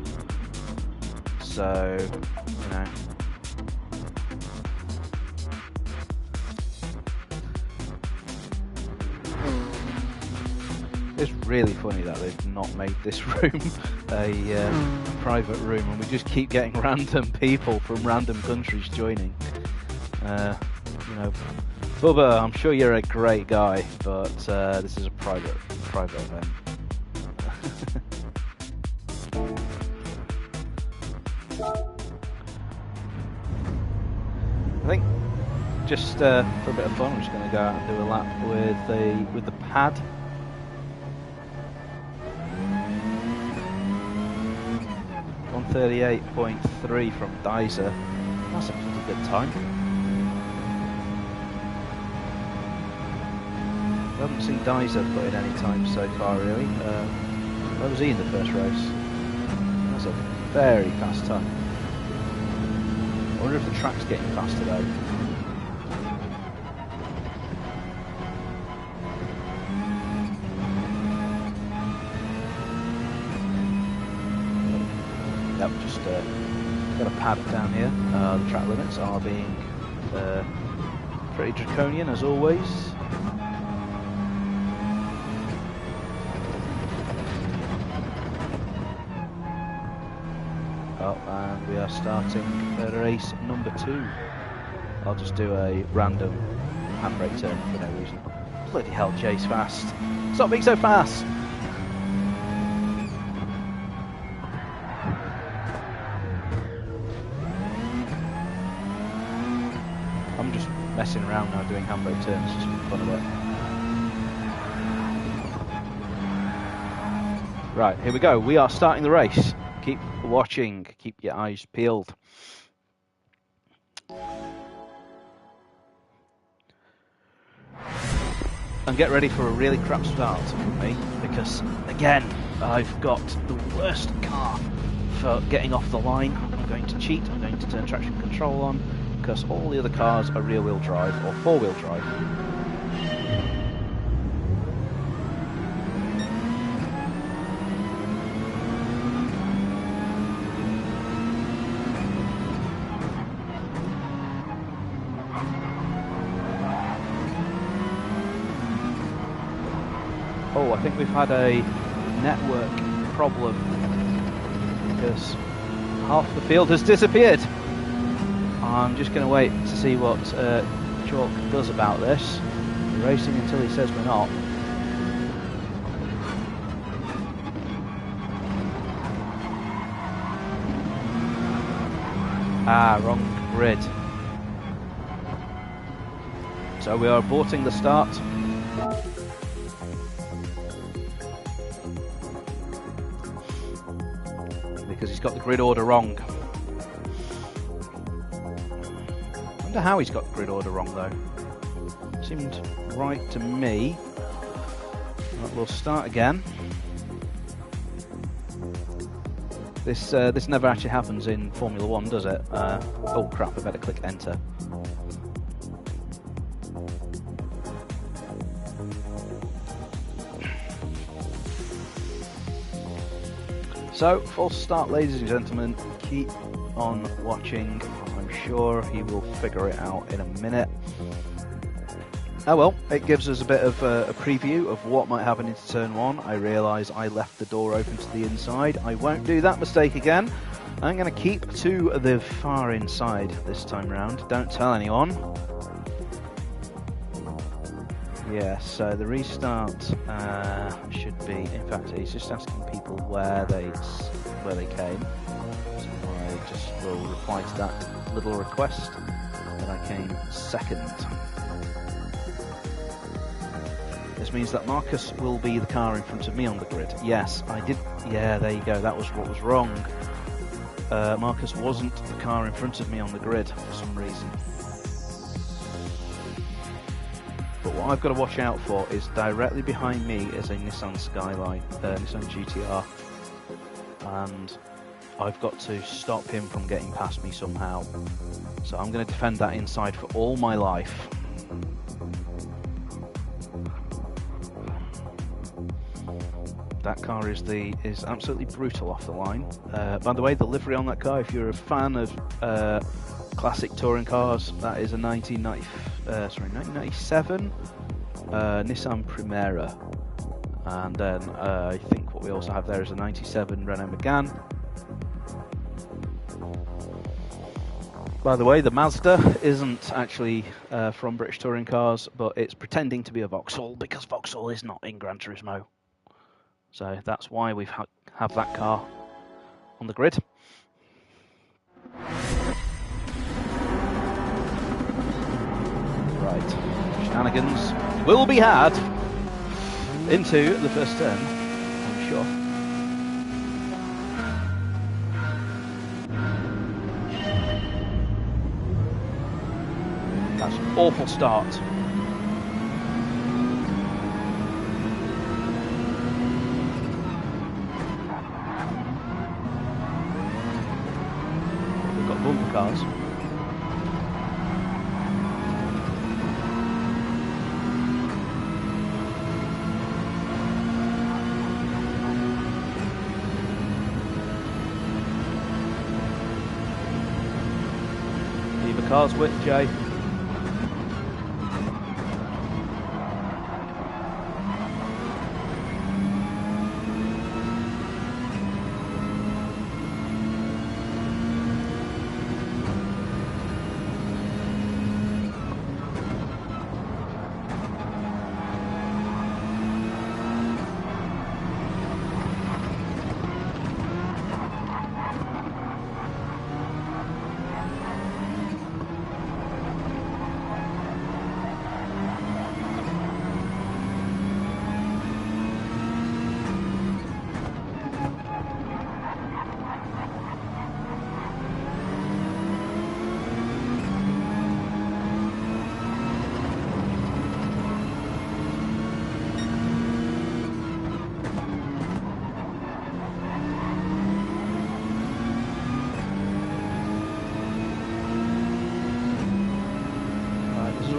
So, you know. It's really funny that they've not made this room a private room, and we just keep getting random people from random countries joining. You know, Bubba, I'm sure you're a great guy, but this is a private event. I think just for a bit of fun, I'm just going to go out and do a lap with the pad. — 38.3 from Dyser. That's a pretty good time. I haven't seen Dyser put in any time so far, really. Where was he in the first race? That's a very fast time. I wonder if the track's getting faster though. Yep, just got a pad down here. The track limits are being pretty draconian as always. Oh, and we are starting race number 2. I'll just do a random handbrake turn for no reason. Bloody hell, Jay's fast. Stop being so fast! I'm just messing around now doing handbrake turns just for the fun of it. Right, here we go. We are starting the race. Keep watching. Keep your eyes peeled. And get ready for a really crap start from me, because, again, I've got the worst car for getting off the line. I'm going to cheat. I'm going to turn traction control on, because all the other cars are rear-wheel drive or four-wheel drive. Oh, I think we've had a network problem because half the field has disappeared. I'm just going to wait to see what Chalk does about this. We're racing until he says we're not. Ah, wrong grid. So we are aborting the start. Because he's got the grid order wrong. I wonder how he's got the grid order wrong though. Seemed right to me. Right, we'll start again. This never actually happens in Formula 1, does it? Oh crap, I better click enter. So, false start, ladies and gentlemen. Keep on watching. I'm sure he will figure it out in a minute. Oh well, it gives us a bit of a preview of what might happen into turn one. I realise I left the door open to the inside. I won't do that mistake again. I'm going to keep to the far inside this time round. Don't tell anyone. Yeah, so the restart should be. In fact, he's just asking people where they came. So I just will reply to that little request that I came second. This means that Marcus will be the car in front of me on the grid. Yes, I did. Yeah, there you go. That was what was wrong. Marcus wasn't the car in front of me on the grid for some reason. But what I've got to watch out for is directly behind me is a Nissan Skyline, Nissan GTR, and I've got to stop him from getting past me somehow. So I'm going to defend that inside for all my life. That car is absolutely brutal off the line. By the way, the livery on that car, if you're a fan of classic touring cars, that is a 1997 Nissan Primera, and then I think what we also have there is a 97 Renault Megane. By the way, the Mazda isn't actually from British Touring Cars, but it's pretending to be a Vauxhall because Vauxhall is not in Gran Turismo. So that's why we have that car on the grid. Right, shenanigans will be had into the first turn, I'm sure. That's an awful start. We've got bumper cars. Car's width, Jay.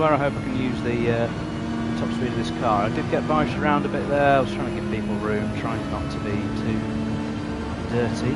where I hope I can use the top speed of this car. I did get biased around a bit there. I was trying to give people room, trying not to be too dirty.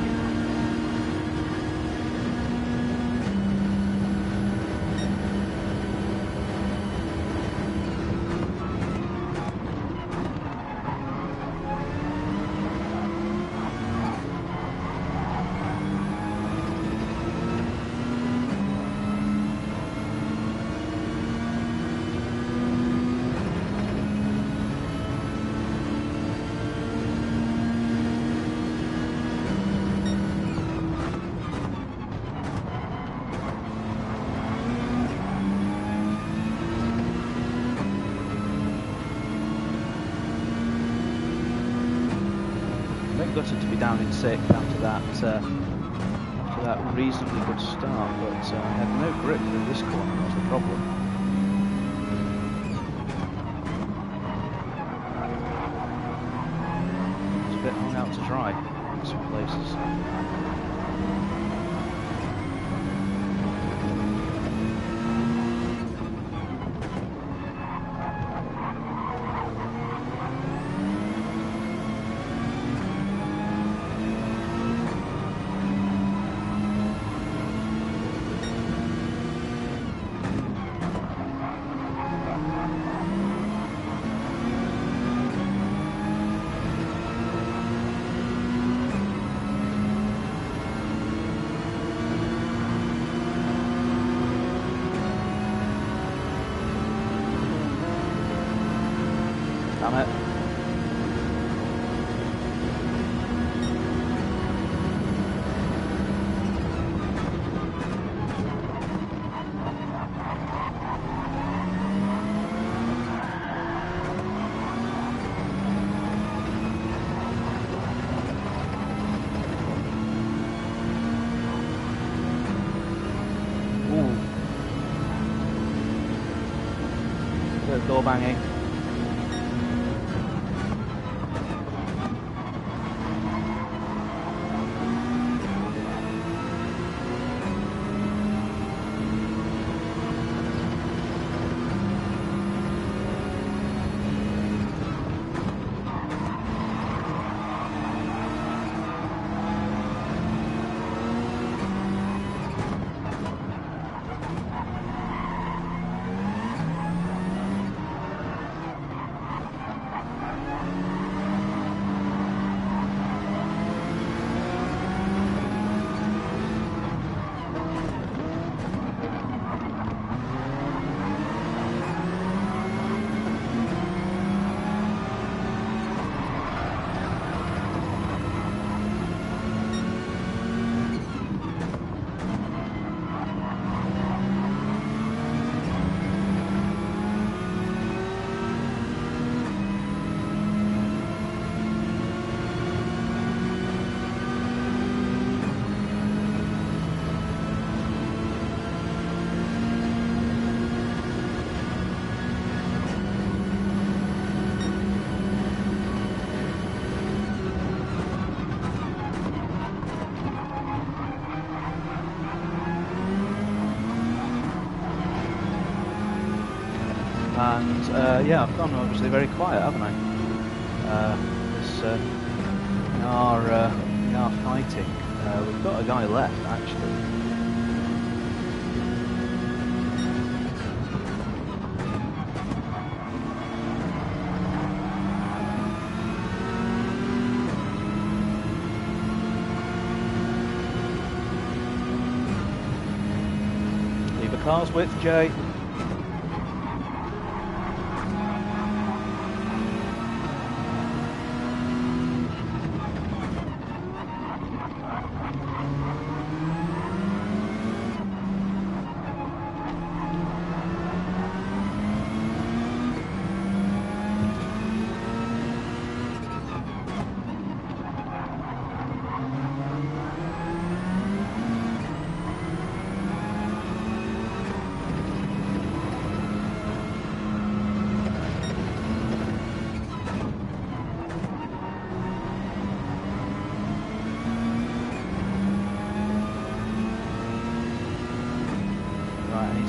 Gutted to be down in 6th after that reasonably good start, but I had no grip through this corner. That was the problem. It's a bit hung out to dry in some places. Damn it. Ooh. Bit of door banging. And yeah, I've gone obviously very quiet, haven't I? We are fighting. We've got a guy left, actually. Leave a car's width, Jay.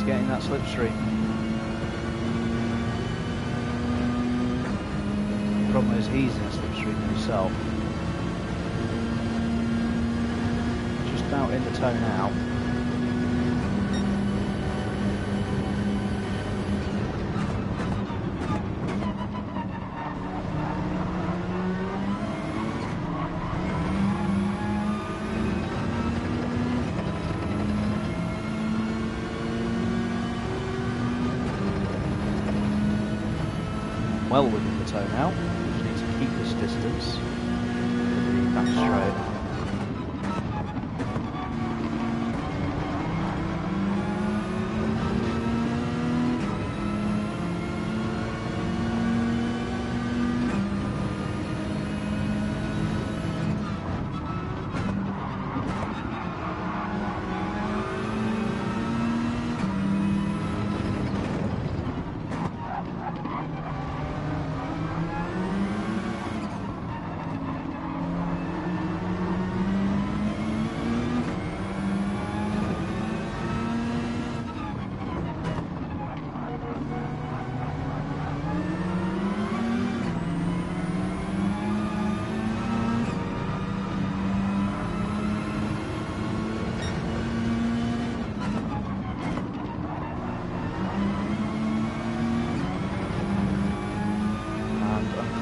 Getting that slipstream. problem is he's in a slipstream himself. Just about in the tow now. Well within the tow now. Just need to keep this distance for the back straight.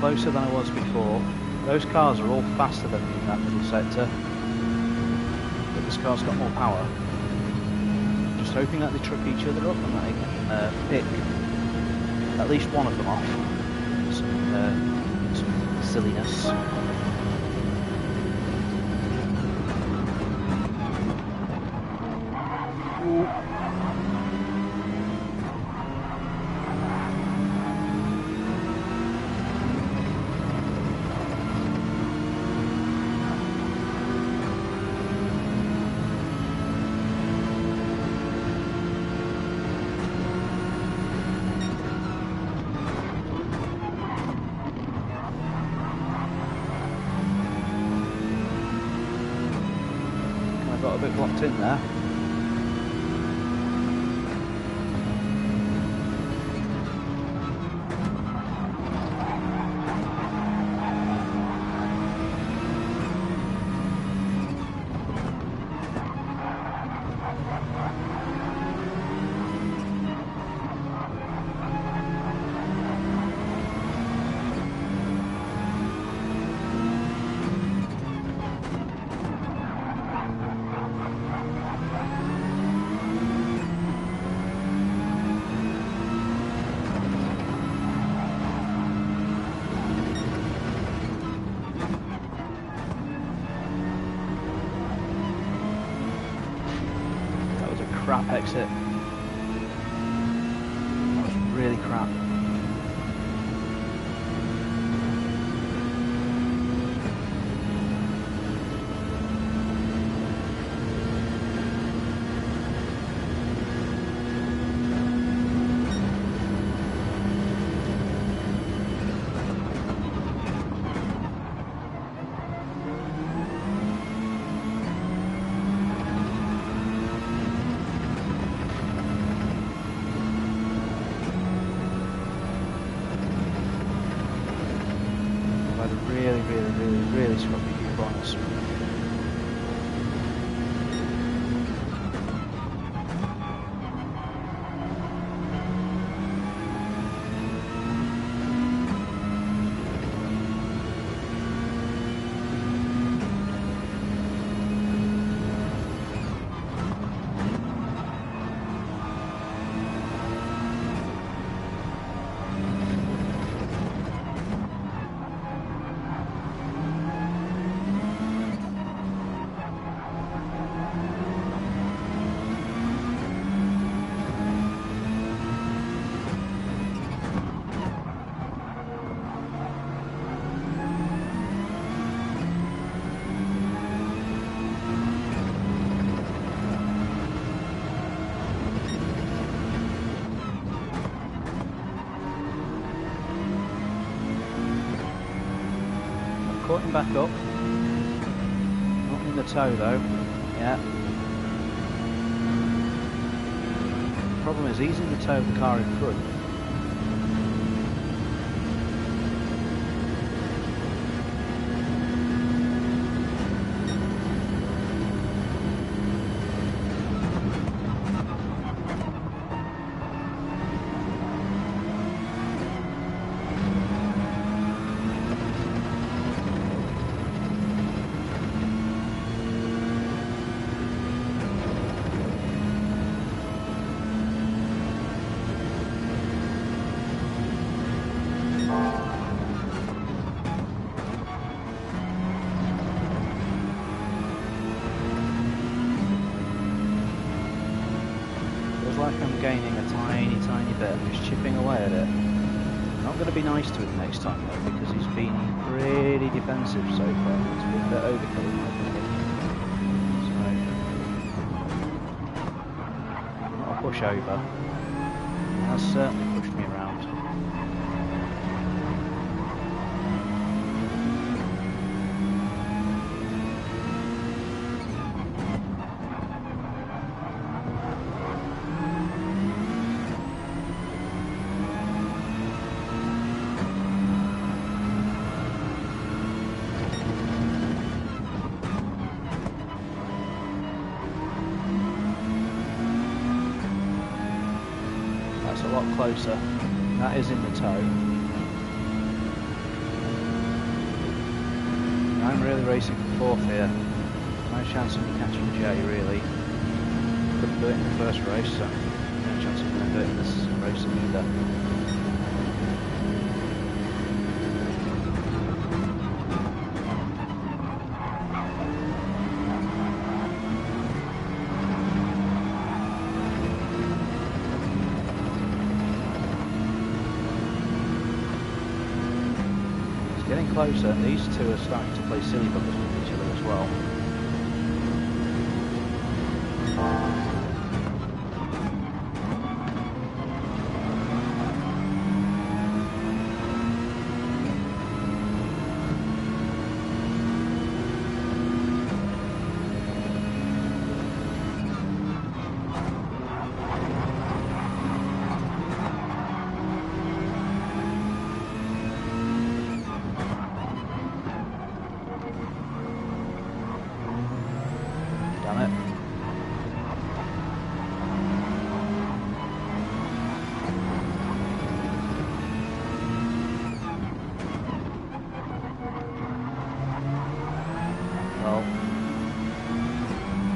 Closer than I was before. Those cars are all faster than me in that middle sector, but this car's got more power. Just hoping that they trip each other up and that I can pick at least one of them off. Some silliness. Ooh. Got a bit blocked in there. Crap exit. That was really crap. Really scruffy few corners. Caught him back up. Not in the tow though. Yeah. Problem is he's in the tow of the car in front. it. I'm just chipping away at it. I'm not going to be nice to him next time though, because he's been pretty defensive so far. It's been a bit overkill in my opinion. So, not a push over. That's certainly pushed me around. A lot closer. That is in the toe. I'm really racing for fourth here. No chance of me catching Jay really. Couldn't do it in the first race, so no chance of me doing this race either. Getting closer, and these two are starting to play silly buggers with each other as well. Damn it. Well,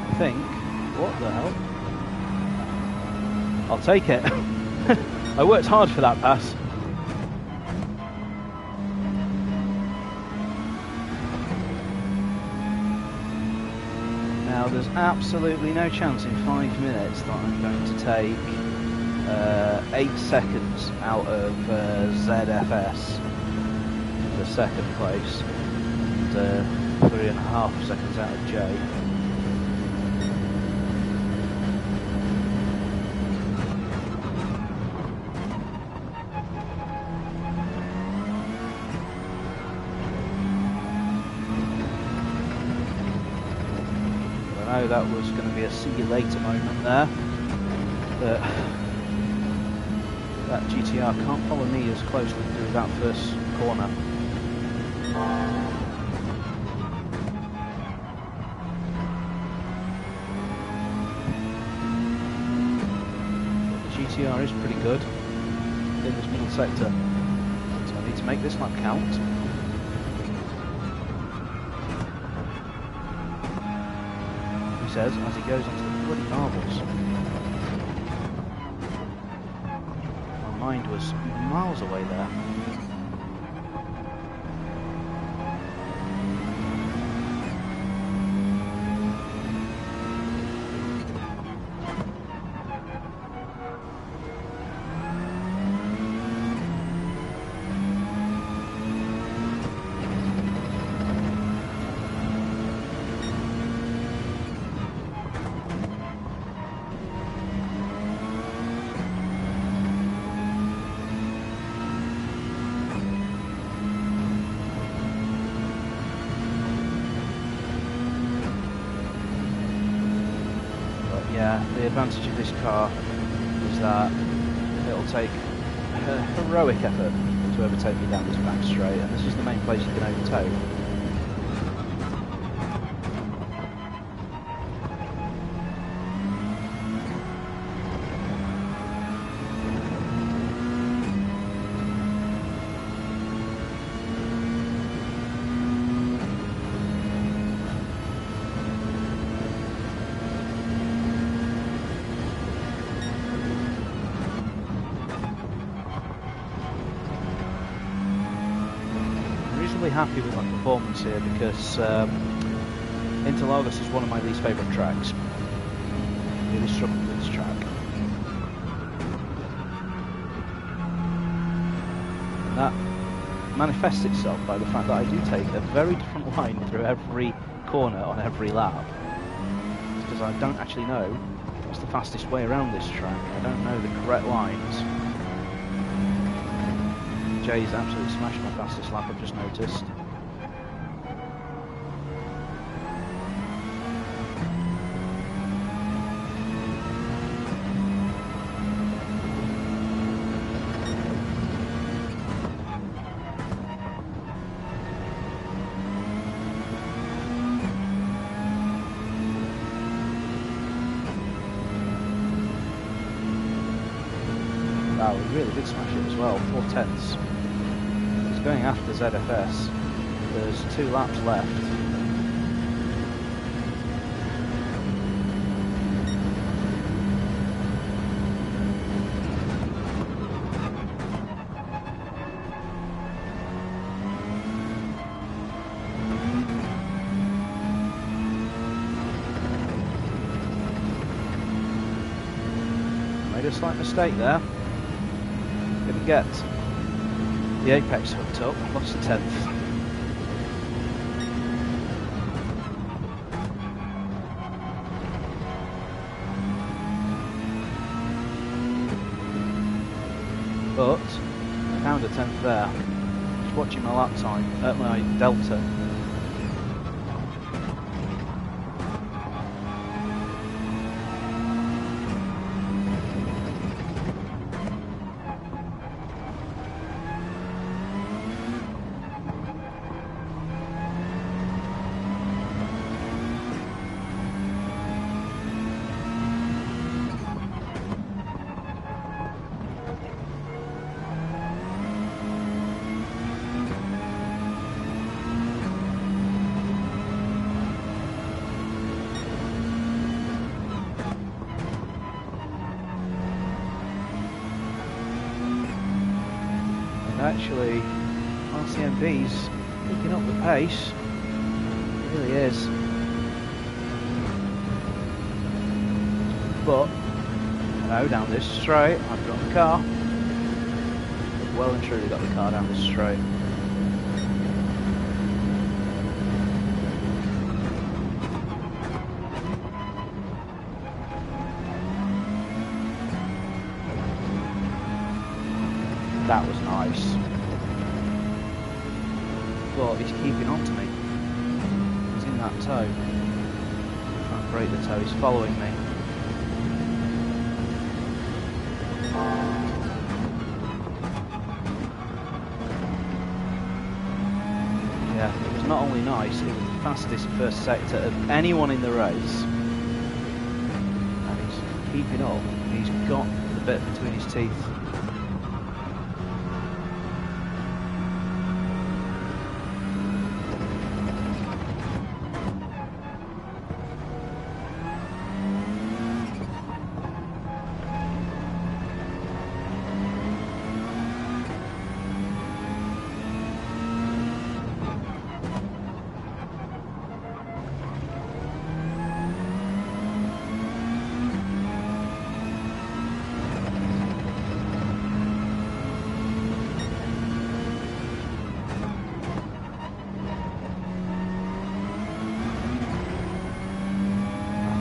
I think, what the hell? I'll take it. I worked hard for that pass. Now there's absolutely no chance in 5 minutes that I'm going to take 8 seconds out of ZFS for second place and 3.5 seconds out of J. I know that was going to be a see you later moment there, but that GTR can't follow me as closely through that first corner. The GTR is pretty good in this middle sector, so I need to make this lap count. Says as he goes onto the bloody marbles. My mind was miles away there. Yeah, the advantage of this car is that it'll take a heroic effort to overtake me down this back straight, and this is the main place you can overtake. Happy with my performance here because Interlagos is one of my least favourite tracks. Really struggled with this track. that manifests itself by the fact that I do take a very different line through every corner on every lap. It's because I don't actually know what's the fastest way around this track. I don't know the correct lines. Jay's absolutely smashed my fastest lap, I've just noticed. Wow, we really did smash it as well, 4/10. He's going after ZFS. There's 2 laps left. Made a slight mistake there. Didn't get the apex hooked up, lost the 10th. But I found a 10th there. Just watching my lap time, my delta. Actually, RCMB's picking up the pace. It really is. But, no, down this straight, I've got the car. Well and truly got the car down this straight. That was nice. But he's keeping on to me. He's in that toe. Trying to break the toe, he's following me. Yeah, it was not only nice, it was the fastest first sector of anyone in the race. And he's keeping up. He's got the bit between his teeth.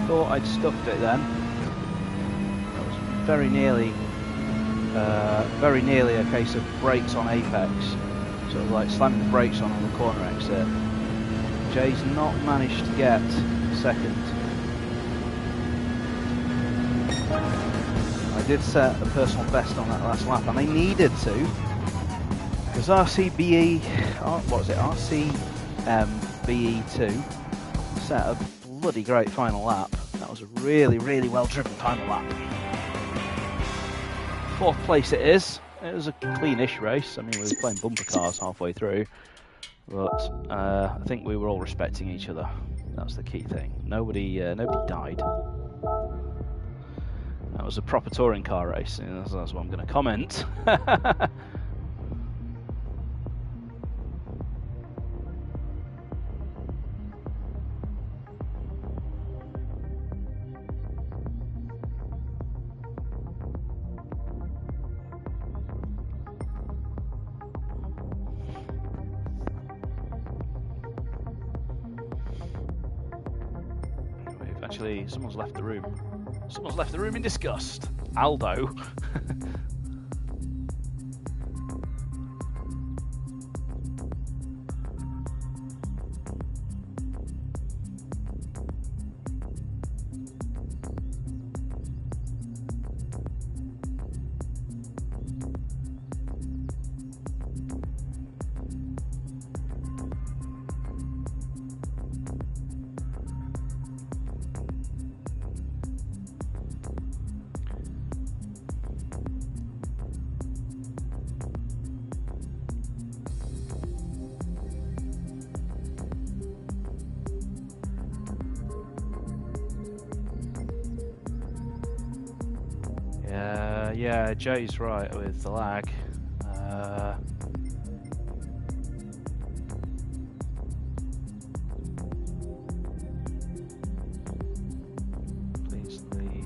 Thought I'd stuffed it then. That was very nearly a case of brakes on apex, sort of like slamming the brakes on the corner exit. Jay's not managed to get second. I did set a personal best on that last lap, and I needed to, because RCBE2 set a bloody great final lap. That was a really, really well driven final lap. 4th place it is. It was a cleanish race. I mean, we were playing bumper cars halfway through, but I think we were all respecting each other. That's the key thing. Nobody died. That was a proper touring car race. That's what I'm going to comment. actually, someone's left the room. Someone's left the room in disgust. Aldo. Yeah, Jay's right with the lag. Please leave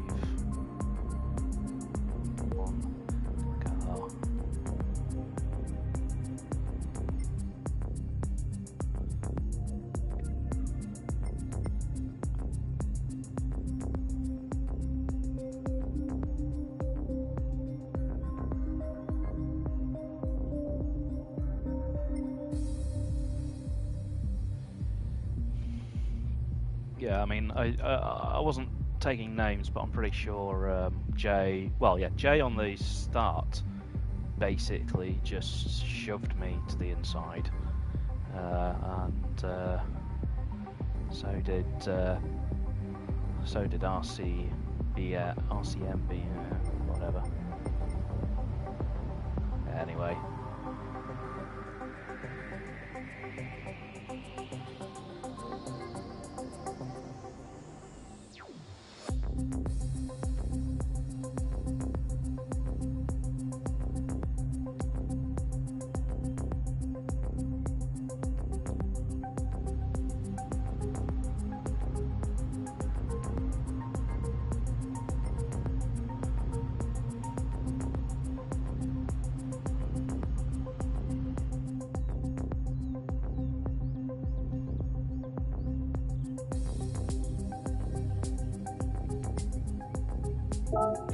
one car. Yeah, I mean, I wasn't taking names, but I'm pretty sure Jay. Well, yeah, Jay on the start basically just shoved me to the inside, and so did RCMB, whatever. Anyway.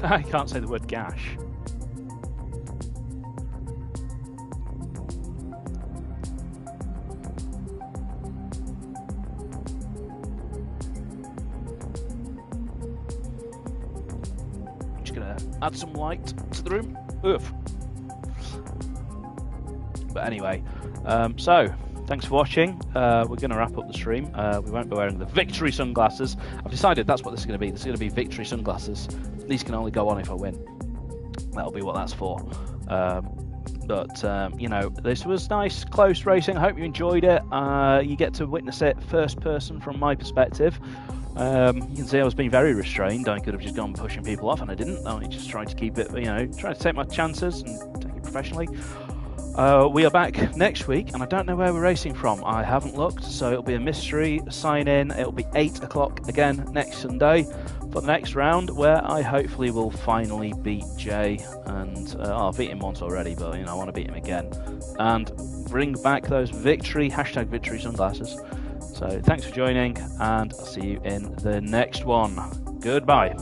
I can't say the word gash. I'm just gonna add some light to the room. Oof. But anyway, so thanks for watching. We're going to wrap up the stream. We won't be wearing the victory sunglasses. I've decided that's what this is going to be. This is going to be victory sunglasses. These can only go on if I win. That'll be what that's for. But you know, this was nice, close racing. I hope you enjoyed it. You get to witness it first person from my perspective. You can see I was being very restrained. I could have just gone pushing people off, and I didn't. I just tried to keep it, you know, trying to take my chances and take it professionally. We are back next week, and I don't know where we're racing from. I haven't looked, so it'll be a mystery. Sign in. It'll be 8 o'clock again next Sunday for the next round, where I hopefully will finally beat Jay. And I've beat him once already, but you know, I want to beat him again and bring back those victory sunglasses. So thanks for joining, and I'll see you in the next one. Goodbye.